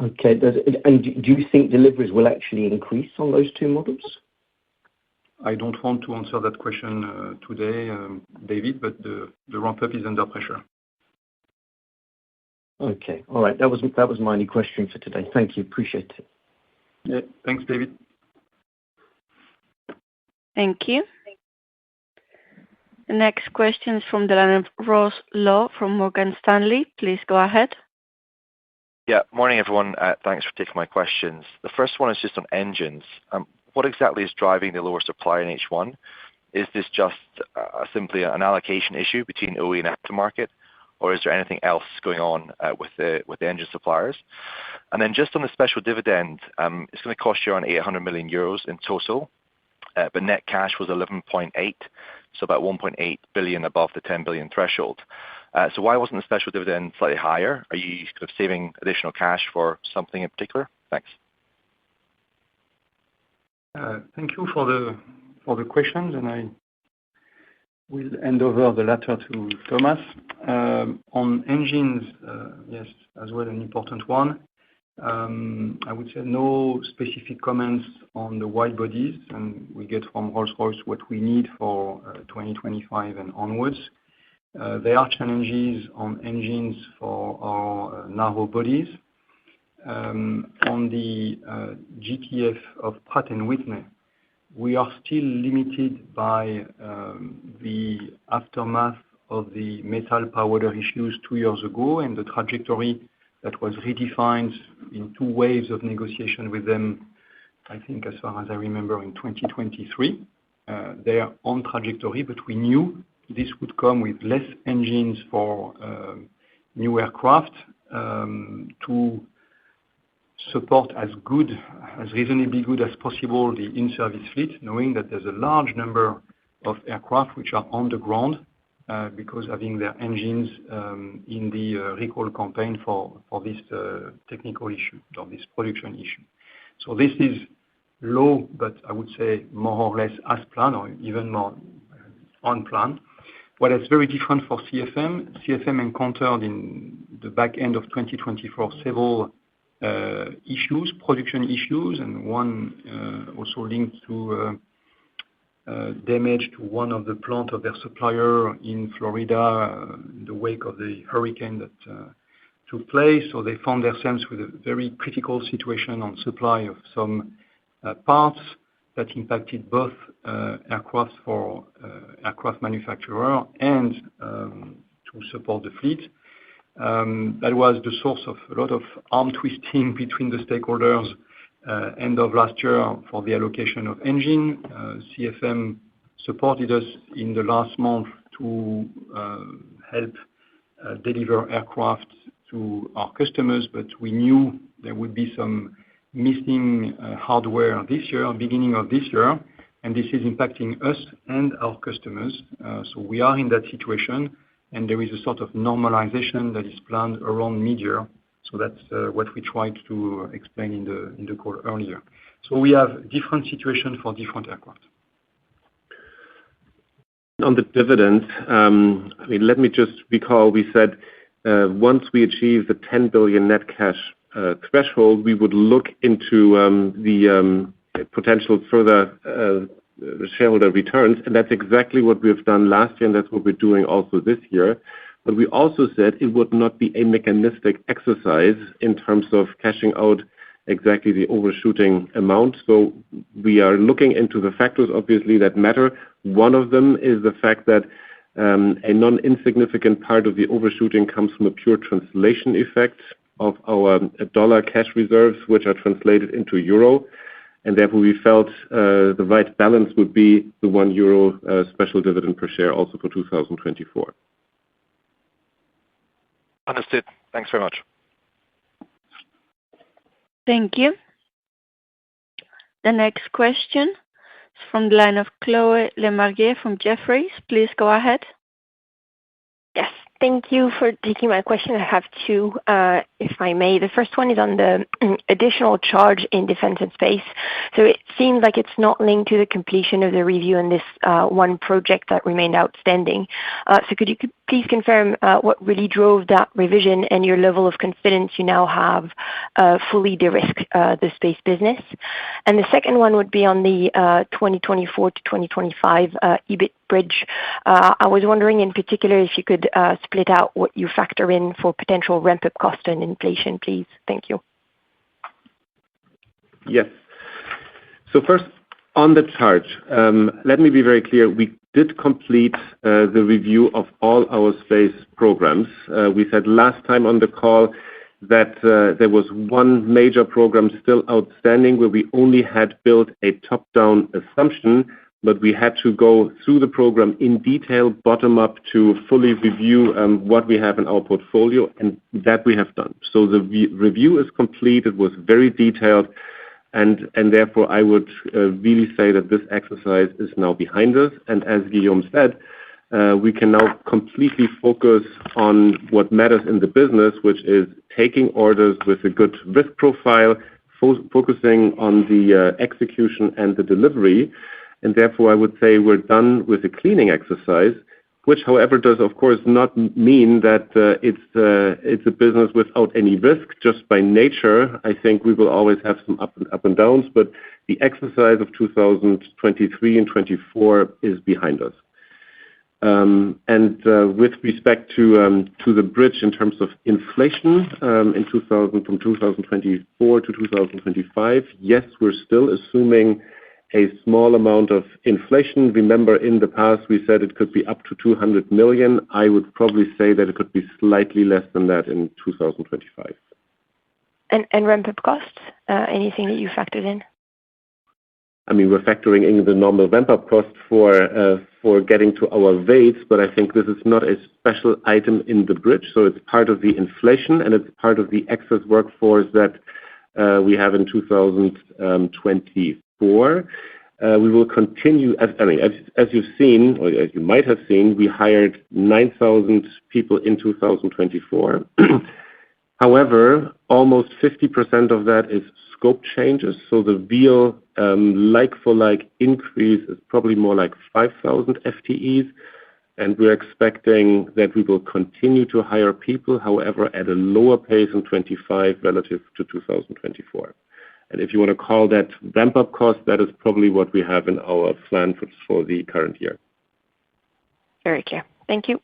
Okay. And do you think deliveries will actually increase on those two models? I don't want to answer that question today, David, but the ramp-up is under pressure. Okay. All right. That was my only question for today. Thank you. Appreciate it. Yeah. Thanks, David. Thank you. The next question is from the line of Ross Law from Morgan Stanley. Please go ahead. Yeah. Morning, everyone. Thanks for taking my questions. The first one is just on engines. What exactly is driving the lower supply in H1? Is this just simply an allocation issue between OE and aftermarket, or is there anything else going on with the engine suppliers? And then just on the special dividend, it's going to cost you around 800 million euros in total, but net cash was 11.8, so about 1.8 billion above the 10 billion threshold. So why wasn't the special dividend slightly higher? Are you kind of saving additional cash for something in particular? Thanks. Thank you for the questions, and I will hand over the latter to Thomas. On engines, yes, as well, an important one. I would say no specific comments on the wide bodies, and we get from Rolls-Royce what we need for 2025 and onwards. There are challenges on engines for our narrow bodies. On the GTF of Pratt & Whitney, we are still limited by the aftermath of the metal powder issues 2 years ago and the trajectory that was redefined in 2 waves of negotiation with them, I think as far as I remember, in 2023. They are on trajectory, but we knew this would come with less engines for new aircraft to support as reasonably good as possible the in-service fleet, knowing that there's a large number of aircraft which are on the ground because having their engines in the recall campaign for this technical issue or this production issue. So this is low, but I would say more or less as planned or even more on plan. What is very different for CFM encountered in the back end of 2024 several issues, production issues, and one also linked to damage to one of the plant of their supplier in Florida in the wake of the hurricane that took place. So they found themselves with a very critical situation on supply of some parts that impacted both aircraft for aircraft manufacturer and to support the fleet. That was the source of a lot of arm twisting between the stakeholders end of last year for the allocation of engine. CFM supported us in the last month to help deliver aircraft to our customers, but we knew there would be some missing hardware this year, beginning of this year, and this is impacting us and our customers. So we are in that situation, and there is a sort of normalization that is planned around mid-year. So that's what we tried to explain in the call earlier. So we have different situations for different aircraft. On the dividend, let me just recall, we said once we achieve the 10 billion net cash threshold, we would look into the potential further shareholder returns, and that's exactly what we've done last year, and that's what we're doing also this year. But we also said it would not be a mechanistic exercise in terms of cashing out exactly the overshooting amount. So we are looking into the factors, obviously, that matter. One of them is the fact that a non-insignificant part of the overshooting comes from a pure translation effect of our dollar cash reserves, which are translated into euro. And therefore, we felt the right balance would be the €1 special dividend per share also for 2024. Understood. Thanks very much. Thank you. The next question is from the line of Chloé Lemarié from Jefferies. Please go ahead. Yes, thank you for taking my question. I have 2, if I may. The first one is on the additional charge in defense and space. So it seems like it's not linked to the completion of the review in this one project that remained outstanding. So could you please confirm what really drove that revision and your level of confidence you now have fully de-risked the space business? And the second one would be on the 2024 to 2025 EBIT bridge. I was wondering in particular if you could split out what you factor in for potential ramp-up cost and inflation, please. Thank you. Yes. So first, on the charge, let me be very clear. We did complete the review of all our space programs. We said last time on the call that there was one major program still outstanding where we only had built a top-down assumption, but we had to go through the program in detail, bottom up, to fully review what we have in our portfolio, and that we have done. So the review is complete. It was very detailed, and therefore I would really say that this exercise is now behind us. And as Guillaume said, we can now completely focus on what matters in the business, which is taking orders with a good risk profile, focusing on the execution and the delivery. And therefore, I would say we're done with the cleaning exercise, which, however, does, of course, not mean that it's a business without any risk. Just by nature, I think we will always have some up and downs, but the exercise of 2023 and 2024 is behind us. With respect to the bridge in terms of inflation from 2024 to 2025, yes, we're still assuming a small amount of inflation. Remember, in the past, we said it could be up to 200 million. I would probably say that it could be slightly less than that in 2025. ramp-up costs? Anything that you factored in? I mean, we're factoring in the normal ramp-up cost for getting to our weights, but I think this is not a special item in the bridge. So it's part of the inflation, and it's part of the excess workforce that we have in 2024. We will continue, as you've seen, or as you might have seen, we hired 9,000 people in 2024. However, almost 50% of that is scope changes. So the real like-for-like increase is probably more like 5,000 FTEs. And we're expecting that we will continue to hire people, however, at a lower pace in 2025 relative to 2024. And if you want to call that ramp-up cost, that is probably what we have in our plan for the current year. Very clear. Thank you.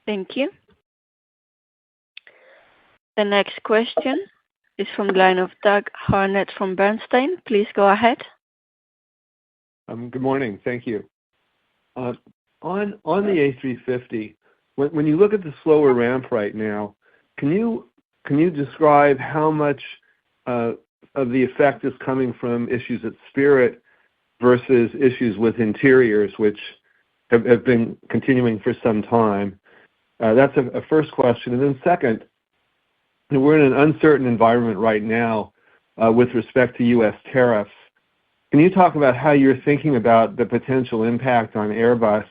Thank you. The next question is from the line of Doug Harnett from Bernstein. Please go ahead. Good morning. Thank you. On the A350, when you look at the slower ramp right now, can you describe how much of the effect is coming from issues at Spirit versus issues with interiors, which have been continuing for some time? That's a first question. And then second, we're in an uncertain environment right now with respect to U.S. tariffs. Can you talk about how you're thinking about the potential impact on Airbus?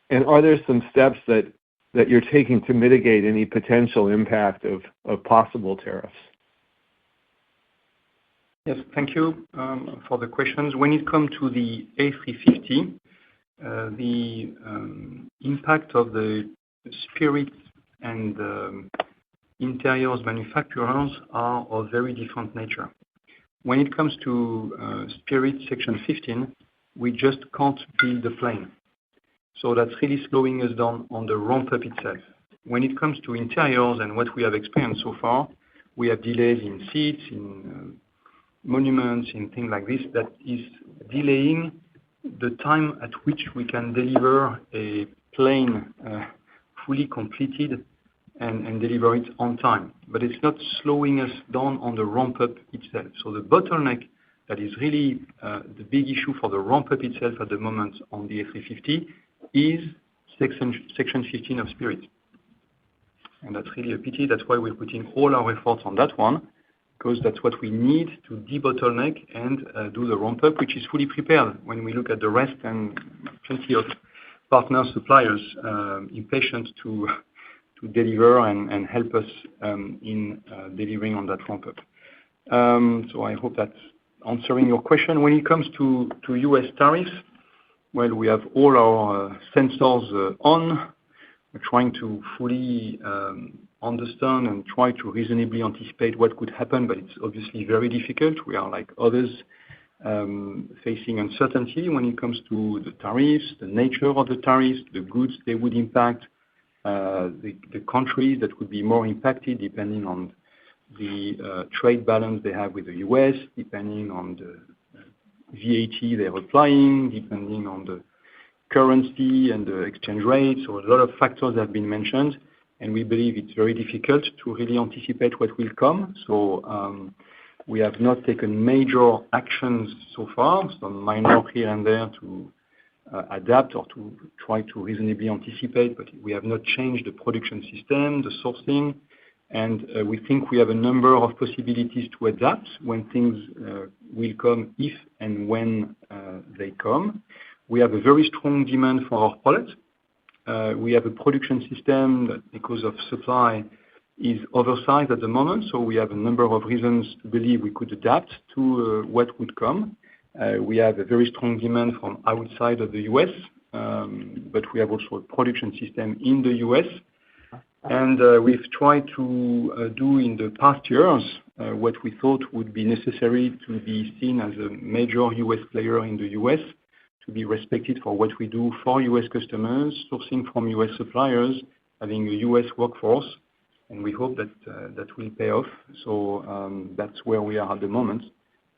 And are there some steps that you're taking to mitigate any potential impact of possible tariffs? Yes, thank you for the questions. When it comes to the A350, the impact of the Spirit and interiors manufacturers are of very different nature. When it comes to Spirit Section 15, we just can't build the plane. So that's really slowing us down on the ramp-up itself. When it comes to interiors and what we have experienced so far, we have delays in seats, in monuments, in things like this that is delaying the time at which we can deliver a plane fully completed and deliver it on time. But it's not slowing us down on the ramp-up itself. So the bottleneck that is really the big issue for the ramp-up itself at the moment on the A350 is Section 15 of Spirit. And that's really a pity. That's why we're putting all our efforts on that one, because that's what we need to de-bottleneck and do the ramp-up, which is fully prepared when we look at the rest, and plenty of partner suppliers impatient to deliver and help us in delivering on that ramp-up. So I hope that's answering your question. When it comes to U.S. tariffs, well, we have all our sensors on. We're trying to fully understand and try to reasonably anticipate what could happen, but it's obviously very difficult. We are, like others, facing uncertainty when it comes to the tariffs, the nature of the tariffs, the goods they would impact, the countries that would be more impacted depending on the trade balance they have with the U.S., depending on the VAT they're applying, depending on the currency and the exchange rate. So a lot of factors have been mentioned, and we believe it's very difficult to really anticipate what will come. So we have not taken major actions so far, some minor here and there to adapt or to try to reasonably anticipate, but we have not changed the production system, the sourcing, and we think we have a number of possibilities to adapt when things will come, if and when they come. We have a very strong demand for our products. We have a production system that, because of supply, is oversized at the moment, so we have a number of reasons to believe we could adapt to what would come. We have a very strong demand from outside of the U.S., but we have also a production system in the U.S. And we've tried to do in the past years what we thought would be necessary to be seen as a major U.S. player in the U.S., to be respected for what we do for U.S. customers, sourcing from U.S. suppliers, having a U.S. workforce, and we hope that that will pay off. So that's where we are at the moment,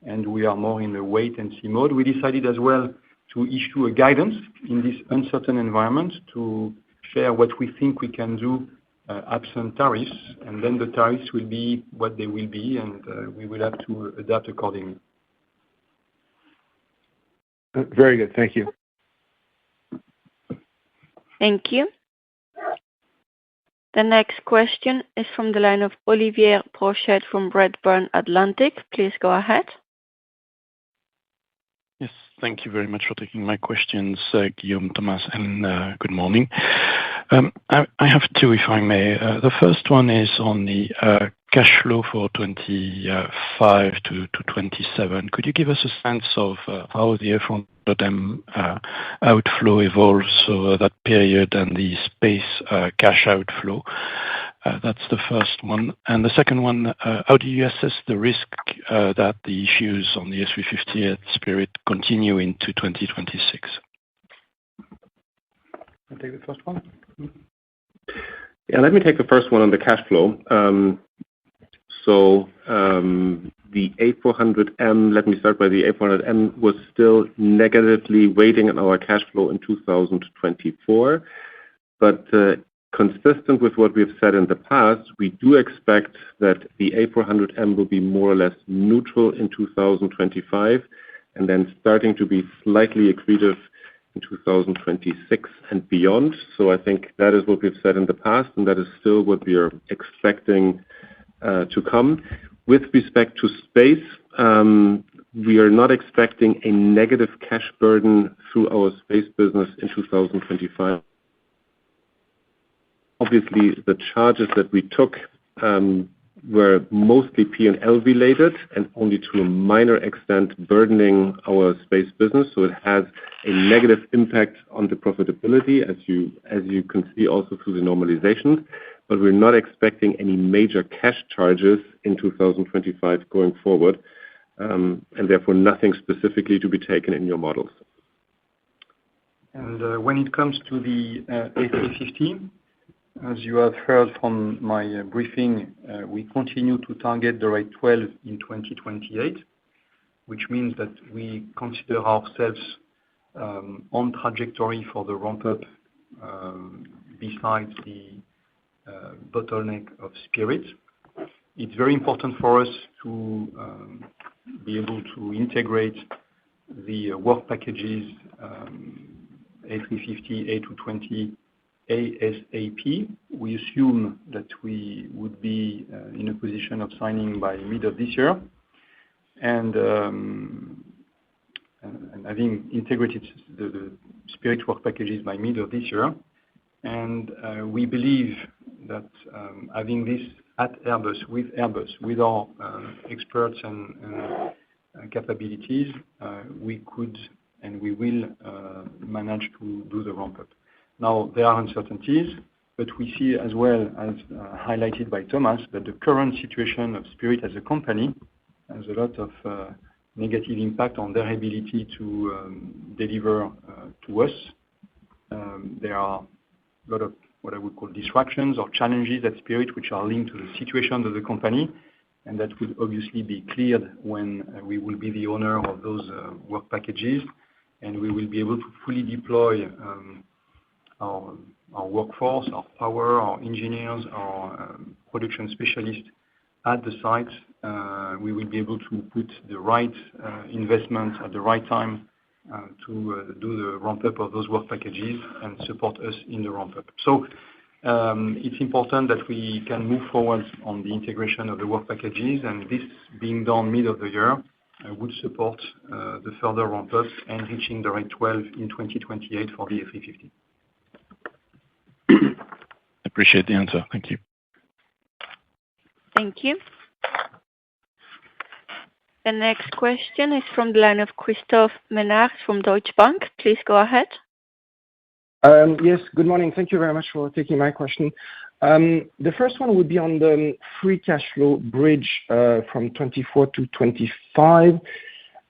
and we are more in the wait-and-see mode. We decided as well to issue a guidance in this uncertain environment to share what we think we can do absent tariffs, and then the tariffs will be what they will be, and we will have to adapt accordingly. Very good. Thank you. Thank you. The next question is from the line of Olivier Brochet from Redburn Atlantic. Please go ahead. Yes, thank you very much for taking my questions, Guillaume, Thomas, and good morning. I have two, if I may. The first one is on the cash flow for 25 to 27. Could you give us a sense of how the F100M outflow evolves over that period and the space cash outflow? That's the first one. And the second one, how do you assess the risk that the issues on the A350 at Spirit continue into 2026? I'll take the first one. Yeah, let me take the first one on the cash flow. The A400M, let me start by the A400M, was still negatively weighting on our cash flow in 2024. But consistent with what we've said in the past, we do expect that the A400M will be more or less neutral in 2025, and then starting to be slightly accretive in 2026 and beyond. So I think that is what we've said in the past, and that is still what we are expecting to come. With respect to space, we are not expecting a negative cash burden through our space business in 2025. Obviously, the charges that we took were mostly P&L related and only to a minor extent burdening our space business. So it has a negative impact on the profitability, as you can see also through the normalization. But we're not expecting any major cash charges in 2025 going forward, and therefore nothing specifically to be taken in your models. And when it comes to the A350, as you have heard from my briefing, we continue to target the rate 12 in 2028, which means that we consider ourselves on trajectory for the ramp-up besides the bottleneck of Spirit. It's very important for us to be able to integrate the work packages A350, A220, ASAP. We assume that we would be in a position of signing by mid of this year, and having integrated the Spirit work packages by mid of this year. And we believe that having this at Airbus, with our experts and capabilities, we could and we will manage to do the ramp-up. Now, there are uncertainties, but we see as well as highlighted by Thomas that the current situation of Spirit as a company has a lot of negative impact on their ability to deliver to us. There are a lot of what I would call distractions or challenges at Spirit, which are linked to the situation of the company, and that will obviously be cleared when we will be the owner of those work packages, and we will be able to fully deploy our workforce, our power, our engineers, our production specialists at the site. We will be able to put the right investments at the right time to do the ramp-up of those work packages and support us in the ramp-up. So it's important that we can move forward on the integration of the work packages, and this being done mid of the year would support the further ramp-up and reaching the rate 12 in 2028 for the A350. Appreciate the answer. Thank you. Thank you. The next question is from the line of Christophe Menard from Deutsche Bank. Please go ahead. Yes, good morning. Thank you very much for taking my question. The first one would be on the free cash flow bridge from 24 to 25.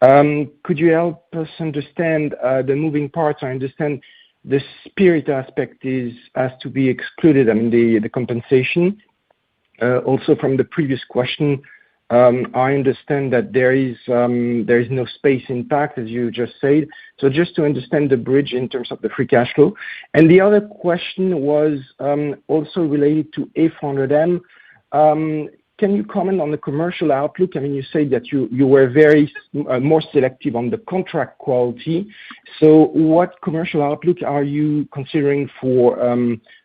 Could you help us understand the moving parts? I understand the Spirit aspect has to be excluded, I mean, the compensation. Also from the previous question, I understand that there is no space impact, as you just said. So just to understand the bridge in terms of the free cash flow. And the other question was also related to A400M. Can you comment on the commercial outlook? I mean, you say that you were very more selective on the contract quality. So what commercial outlook are you considering for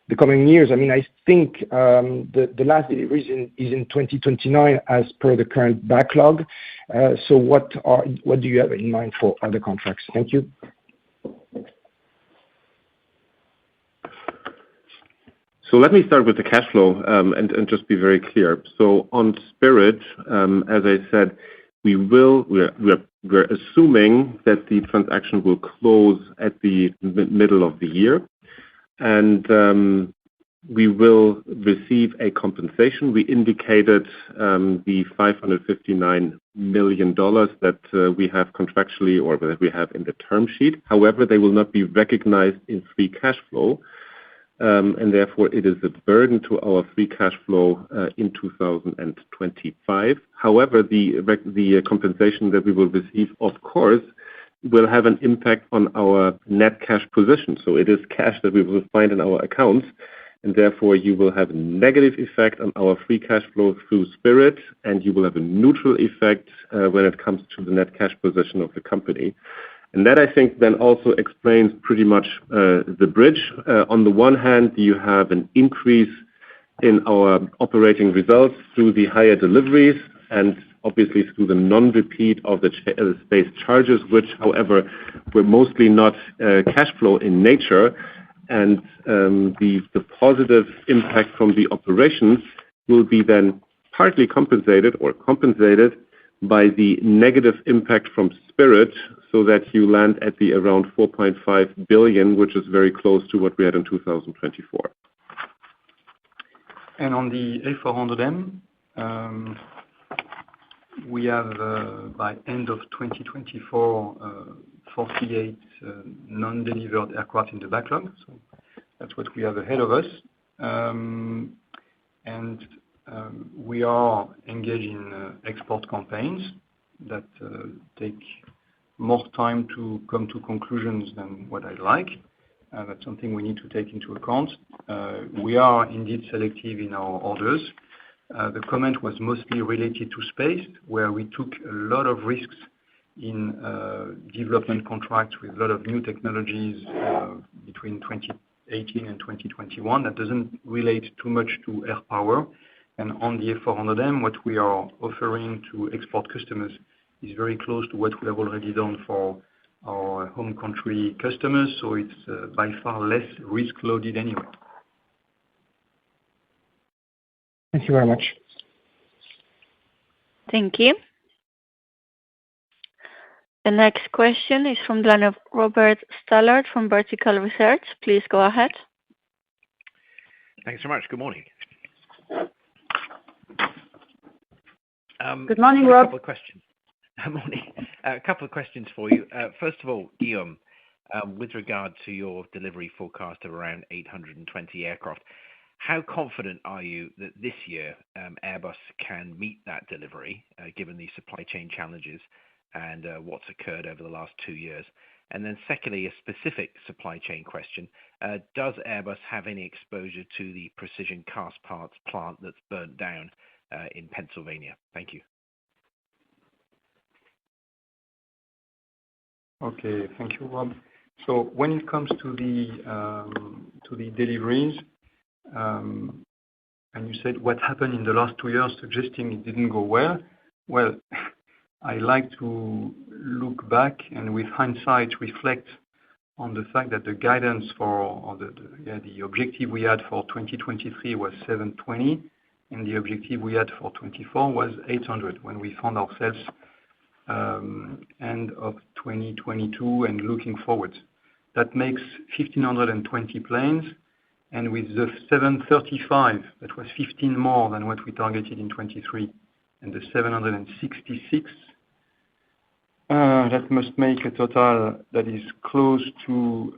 the coming years? I mean, I think the last delivery is in 2029 as per the current backlog. So what do you have in mind for other contracts? Thank you. So let me start with the cash flow and just be very clear. So on Spirit, as I said, we're assuming that the transaction will close at the middle of the year, and we will receive a compensation. We indicated the $559 million that we have contractually or that we have in the term sheet. However, they will not be recognized in free cash flow. And therefore, it is a burden to our free cash flow in 2025. However, the compensation that we will receive, of course, will have an impact on our net cash position. So it is cash that we will find in our accounts, and therefore you will have a negative effect on our free cash flow through Spirit, and you will have a neutral effect when it comes to the net cash position of the company. And that, I think, then also explains pretty much the bridge. On the one hand, you have an increase in our operating results through the higher deliveries and obviously through the non-repeat of the space charges, which, however, were mostly not cash flow in nature. And the positive impact from the operations will be then partly compensated by the negative impact from Spirit, so that you land at the around 4.5 billion, which is very close to what we had in 2024. And on the A400M, we have by end of 2024 48 non-delivered aircraft in the backlog. So that's what we have ahead of us. And we are engaged in export campaigns that take more time to come to conclusions than what I'd like. That's something we need to take into account. We are indeed selective in our orders. The comment was mostly related to space, where we took a lot of risks in development contracts with a lot of new technologies between 2018 and 2021. That doesn't relate too much to air power. And on the A400M, what we are offering to export customers is very close to what we have already done for our home country customers. So it's by far less risk-loaded anyway. Thank you very much. Thank you. The next question is from the line of Robert Stallard from Vertical Research. Please go ahead. Thanks so much. Good morning. Good morning, Rob. A couple of questions. Morning. A couple of questions for you. First of all, Guillaume, with regard to your delivery forecast of around 820 aircraft, how confident are you that this year Airbus can meet that delivery, given the supply chain challenges and what's occurred over the last 2 years? And then secondly, a specific supply chain question. Does Airbus have any exposure to the precision cast parts plant that's burnt down in Pennsylvania? Thank you. Okay, thank you, Rob. So when it comes to the deliveries, and you said what happened in the last 2 years, suggesting it didn't go well. Well, I like to look back and with hindsight reflect on the fact that the guidance for the objective we had for 2023 was 720, and the objective we had for 2024 was 800 when we found ourselves end of 2022 and looking forward. That makes 1,520 planes, and with the 735, that was 15 more than what we targeted in 23, and the 766, that must make a total that is close to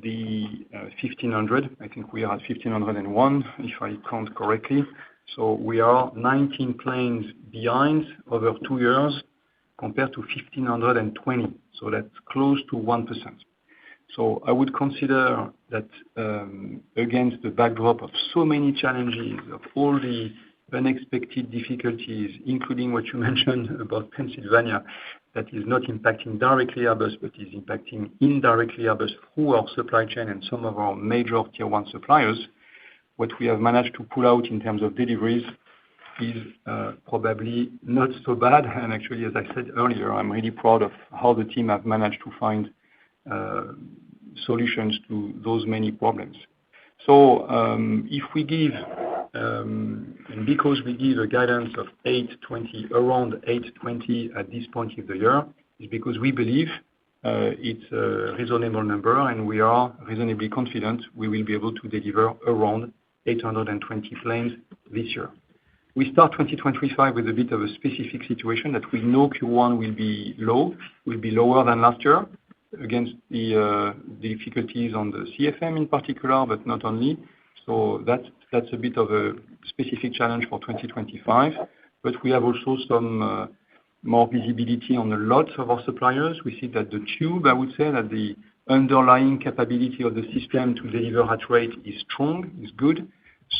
the 1,500. I think we are at 1,501, if I count correctly. So we are 19 planes behind over 2 years compared to 1,520. So that's close to 1%. So I would consider that against the backdrop of so many challenges, of all the unexpected difficulties, including what you mentioned about Pennsylvania, that is not impacting directly Airbus, but is impacting indirectly Airbus through our supply chain and some of our major tier one suppliers, what we have managed to pull out in terms of deliveries is probably not so bad. And actually, as I said earlier, I'm really proud of how the team have managed to find solutions to those many problems. So if we give, and because we give a guidance of 820, around 820 at this point of the year, is because we believe it's a reasonable number, and we are reasonably confident we will be able to deliver around 820 planes this year. We start 2025 with a bit of a specific situation that we know Q1 will be lower than last year, against the difficulties on the CFM in particular, but not only. So that's a bit of a specific challenge for 2025. But we have also some more visibility on a lot of our suppliers. We see that the tube, I would say that the underlying capability of the system to deliver at rate is strong, is good.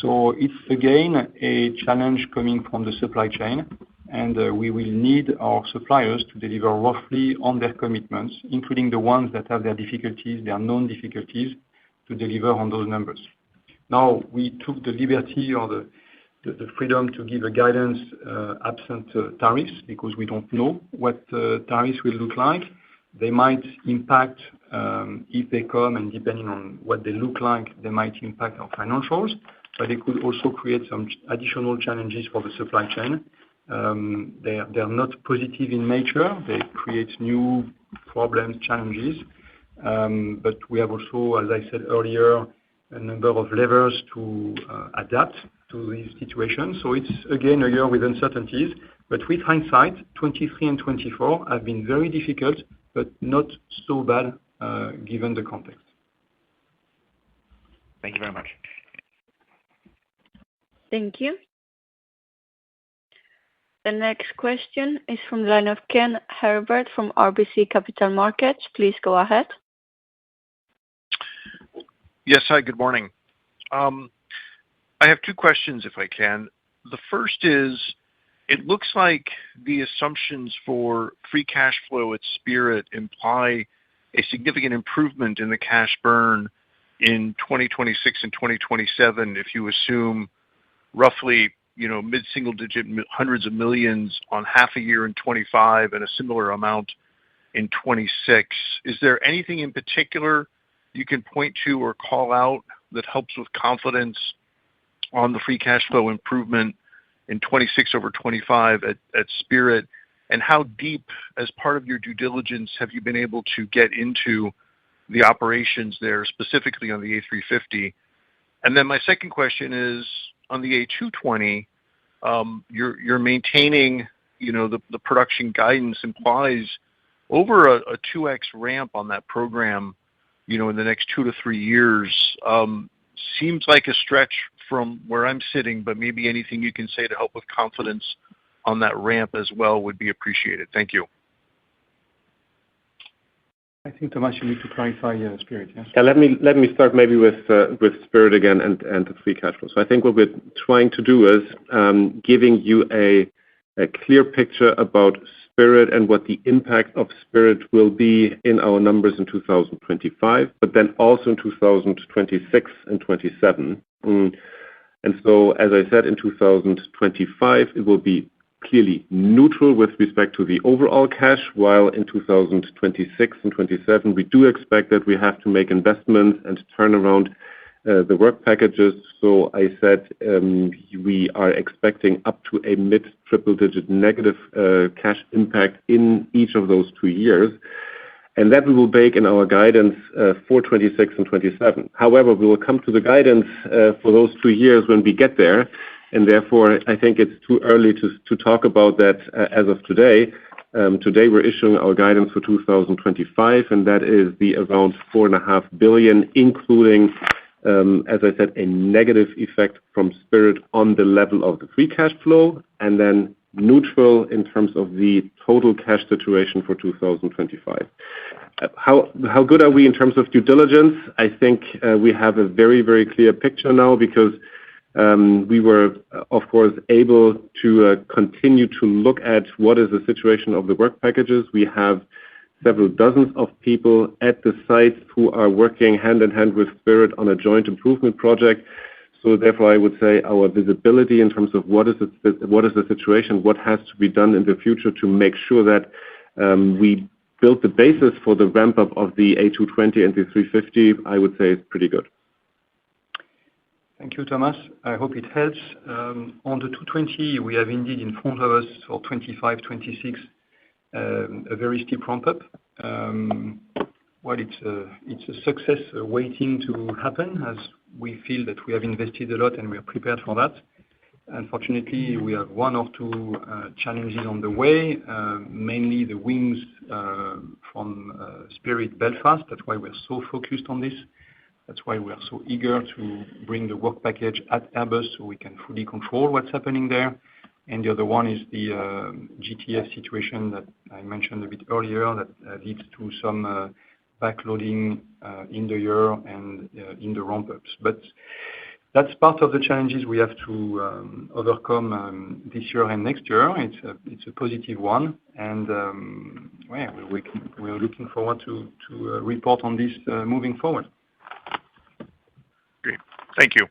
So it's again a challenge coming from the supply chain, and we will need our suppliers to deliver roughly on their commitments, including the ones that have their difficulties, their known difficulties, to deliver on those numbers. Now, we took the liberty or the freedom to give a guidance absent tariffs, because we don't know what tariffs will look like. They might impact if they come, and depending on what they look like, they might impact our financials, but it could also create some additional challenges for the supply chain. They're not positive in nature. They create new problems, challenges. But we have also, as I said earlier, a number of levers to adapt to these situations. So it's, again, a year with uncertainties. But with hindsight, 23 and 24 have been very difficult, but not so bad given the context. Thank you very much. Thank you. The next question is from the line of Ken Herbert from RBC Capital Markets. Please go ahead. Yes, hi, good morning. I have two questions, if I can. The first is, it looks like the assumptions for free cash flow at Spirit imply a significant improvement in the cash burn in 2026 and 2027 if you assume roughly, mid-single digit hundreds of millions on half a year in 25 and a similar amount in 26. Is there anything in particular you can point to or call out that helps with confidence on the free cash flow improvement in 26 over 25 at Spirit? And how deep, as part of your due diligence, have you been able to get into the operations there, specifically on the A350? And then my second question is, on the A220, you're maintaining, the production guidance implies over a 2x ramp on that program, in the next 2 to 3 years. Seems like a stretch from where I'm sitting, but maybe anything you can say to help with confidence on that ramp as well would be appreciated. Thank you. I think, Thomas, you need to clarify Spirit, yes? Yeah, let me start maybe with Spirit again and the free cash flow. So I think what we're trying to do is giving you a clear picture about Spirit and what the impact of Spirit will be in our numbers in 2025, but then also in 2026 and 27. And so, as I said, in 2025, it will be clearly neutral with respect to the overall cash, while in 2026 and 27, we do expect that we have to make investments and turn around the work packages. So I said we are expecting up to a mid-triple-digit negative cash impact in each of those 2 years. And that we will bake in our guidance for 26 and 27. However, we will come to the guidance for those 2 years when we get there. And therefore, I think it's too early to talk about that as of today. Today, we're issuing our guidance for 2025, and that is the around 4.5 billion, including as I said, a negative effect from Spirit on the level of the free cash flow, and then neutral in terms of the total cash situation for 2025. How good are we in terms of due diligence? I think we have a very, very clear picture now because we were, of course, able to continue to look at what is the situation of the work packages. We have several dozens of people at the sites who are working hand in hand with Spirit on a joint improvement project. So therefore, I would say our visibility in terms of what is the situation, what has to be done in the future to make sure that we build the basis for the ramp-up of the A220 and the 350, I would say is pretty good. Thank you, Thomas. I hope it helps. On the 220, we have indeed in front of us for 25, 26, a very steep ramp-up. Well, it's a success waiting to happen as we feel that we have invested a lot and we are prepared for that. Unfortunately, we have one or two challenges on the way, mainly the wings from Spirit Belfast. That's why we're so focused on this. That's why we are so eager to bring the work package at Airbus so we can fully control what's happening there. And the other one is the GTF situation that I mentioned a bit earlier that leads to some backloading in the year and in the ramp-ups. But that's part of the challenges we have to overcome this year and next year. It's a positive one, and we're looking forward to report on this moving forward. Great. Thank you.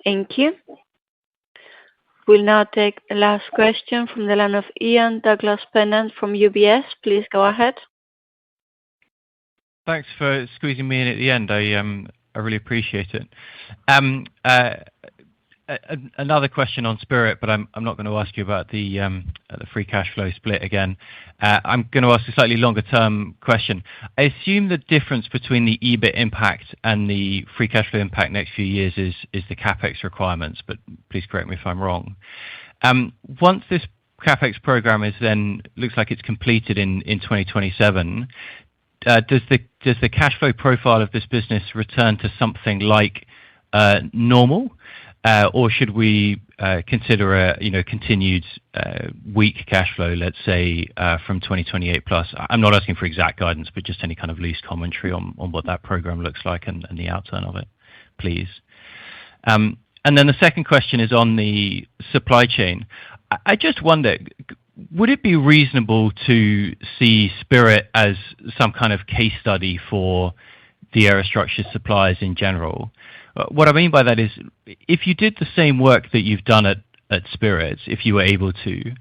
Thank you. We'll now take the last question from the line of Ian Douglas-Pennant from UBS. Please go ahead. Thanks for squeezing me in at the end. I really appreciate it. Another question on Spirit, but I'm not going to ask you about the free cash flow split again. I'm going to ask a slightly longer term question. I assume the difference between the EBIT impact and the free cash flow impact next few years is the CapEx requirements, but please correct me if I'm wrong. Once this CapEx program is then looks like it's completed in 2027, does the cash flow profile of this business return to something like normal? Or should we consider a continued weak cash flow, let's say, from 2028 plus? I'm not asking for exact guidance, but just any kind of loose commentary on what that program looks like and the outturn of it, please. And then the second question is on the supply chain. I just wonder, would it be reasonable to see Spirit as some kind of case study for the aerostructure suppliers in general? What I mean by that is, if you did the same work that you've done at Spirit, if you were able to,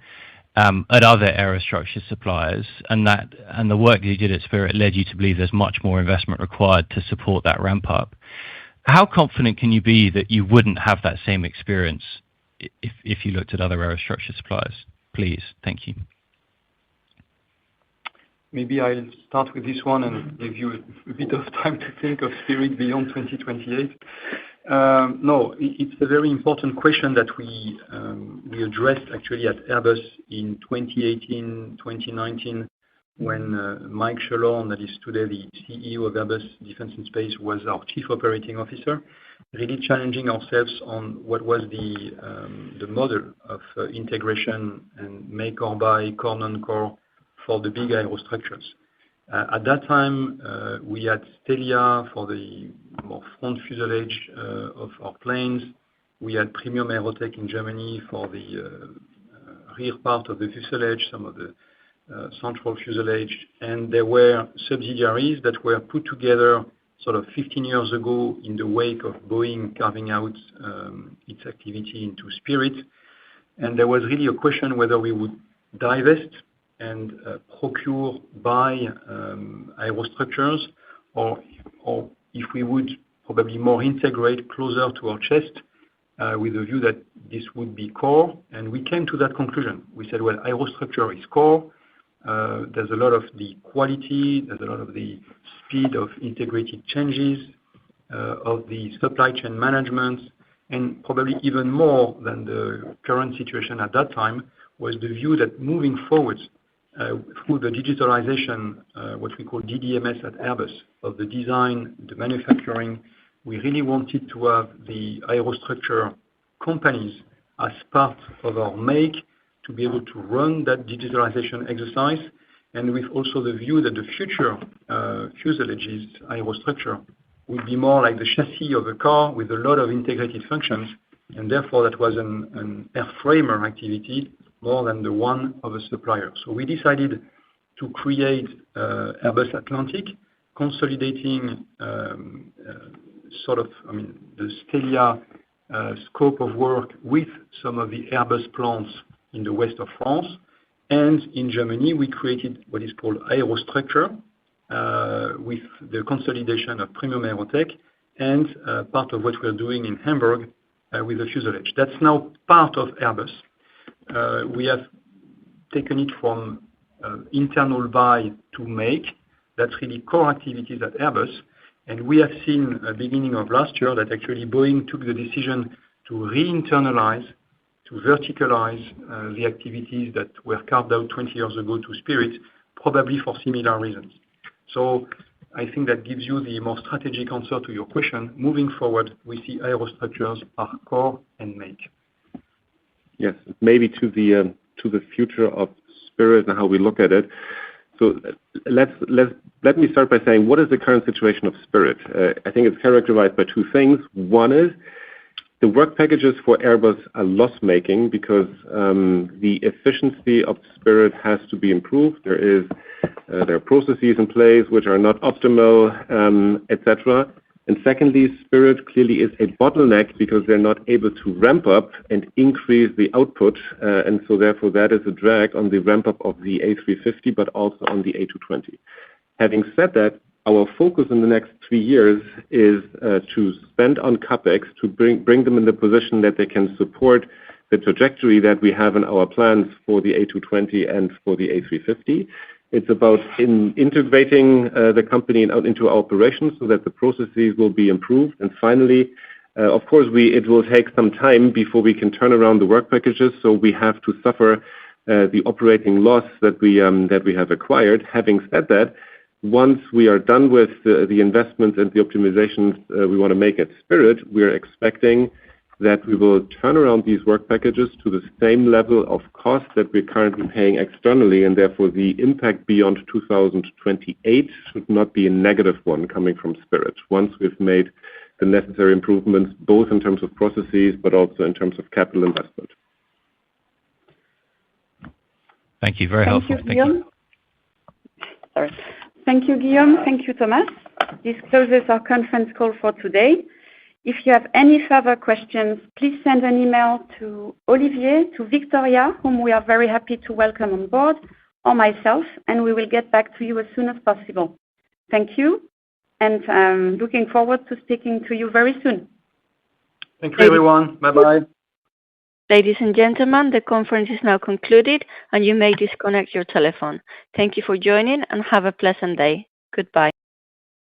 at other aerostructure suppliers, and the work that you did at Spirit led you to believe there's much more investment required to support that ramp up, how confident can you be that you wouldn't have that same experience if you looked at other aerostructure suppliers? Please. Thank you. Maybe I'll start with this one and give you a bit of time to think of Spirit beyond 2028. No, it's a very important question that we addressed actually at Airbus in 2018, 2019, when Mike Chalorn, that is today the CEO of Airbus Defence and Space, was our Chief Operating Officer, really challenging ourselves on what was the model of integration and make or buy, core non-core, for the big aerostructures. At that time, we had Stelia for the more front fuselage of our planes. We had Premium Aerotech in Germany for the rear part of the fuselage, some of the central fuselage. And there were subsidiaries that were put together sort of 15 years ago in the wake of Boeing carving out its activity into Spirit. And there was really a question whether we would divest and procure by aerostructures, or if we would probably more integrate closer to our chest with the view that this would be core. And we came to that conclusion. We said, well, aerostructure is core. There's a lot of the quality, there's a lot of the speed of integrated changes, of the supply chain management, and probably even more than the current situation at that time was the view that moving forward, through the digitalization, what we call DDMS at Airbus, of the design, the manufacturing. We really wanted to have the aerostructure companies as part of our make to be able to run that digitalization exercise, and with also the view that the future fuselages aerostructure will be more like the chassis of a car with a lot of integrated functions, and therefore that was an airframer activity more than the one of a supplier. So we decided to create Airbus Atlantic, consolidating the Stelia scope of work with some of the Airbus plants in the west of France. And in Germany, we created what is called Aerostructure, with the consolidation of Premium Aerotech and part of what we're doing in Hamburg with the fuselage. That's now part of Airbus. We have taken it from internal buy to make. That's really core activities at Airbus. And we have seen at the beginning of last year that actually Boeing took the decision to re-internalize, to verticalize the activities that were carved out 20 years ago to Spirit, probably for similar reasons. So I think that gives you the more strategic answer to your question. Moving forward, we see aerostructures are core and make. Yes, maybe to the future of Spirit and how we look at it. So let me start by saying, what is the current situation of Spirit? I think it's characterized by two things. One is the work packages for Airbus are loss-making because the efficiency of Spirit has to be improved. There are processes in place which are not optimal, etc. And secondly, Spirit clearly is a bottleneck because they're not able to ramp up and increase the output, and so therefore that is a drag on the ramp-up of the A350, but also on the A220. Having said that, our focus in the next 3 years is to spend on CapEx to bring them in the position that they can support the trajectory that we have in our plans for the A220 and for the A350. It's about integrating the company into our operations so that the processes will be improved. And finally, of course, it will take some time before we can turn around the work packages, so we have to suffer the operating loss that we have acquired. Having said that, once we are done with the investments and the optimizations we want to make at Spirit, we are expecting that we will turn around these work packages to the same level of cost that we're currently paying externally, and therefore the impact beyond 2028 should not be a negative one coming from Spirit, once we've made the necessary improvements, both in terms of processes, but also in terms of capital investment. Thank you. Very helpful. Thank you, Guillaume. Sorry. Thank you, Guillaume. Thank you, Thomas. This closes our conference call for today. If you have any further questions, please send an email to Olivier, to Victoria, whom we are very happy to welcome on board, or myself, and we will get back to you as soon as possible. Thank you, and looking forward to speaking to you very soon. Thank you, everyone. Bye-bye. Ladies and gentlemen, the conference is now concluded, and you may disconnect your telephone. Thank you for joining, and have a pleasant day. Goodbye.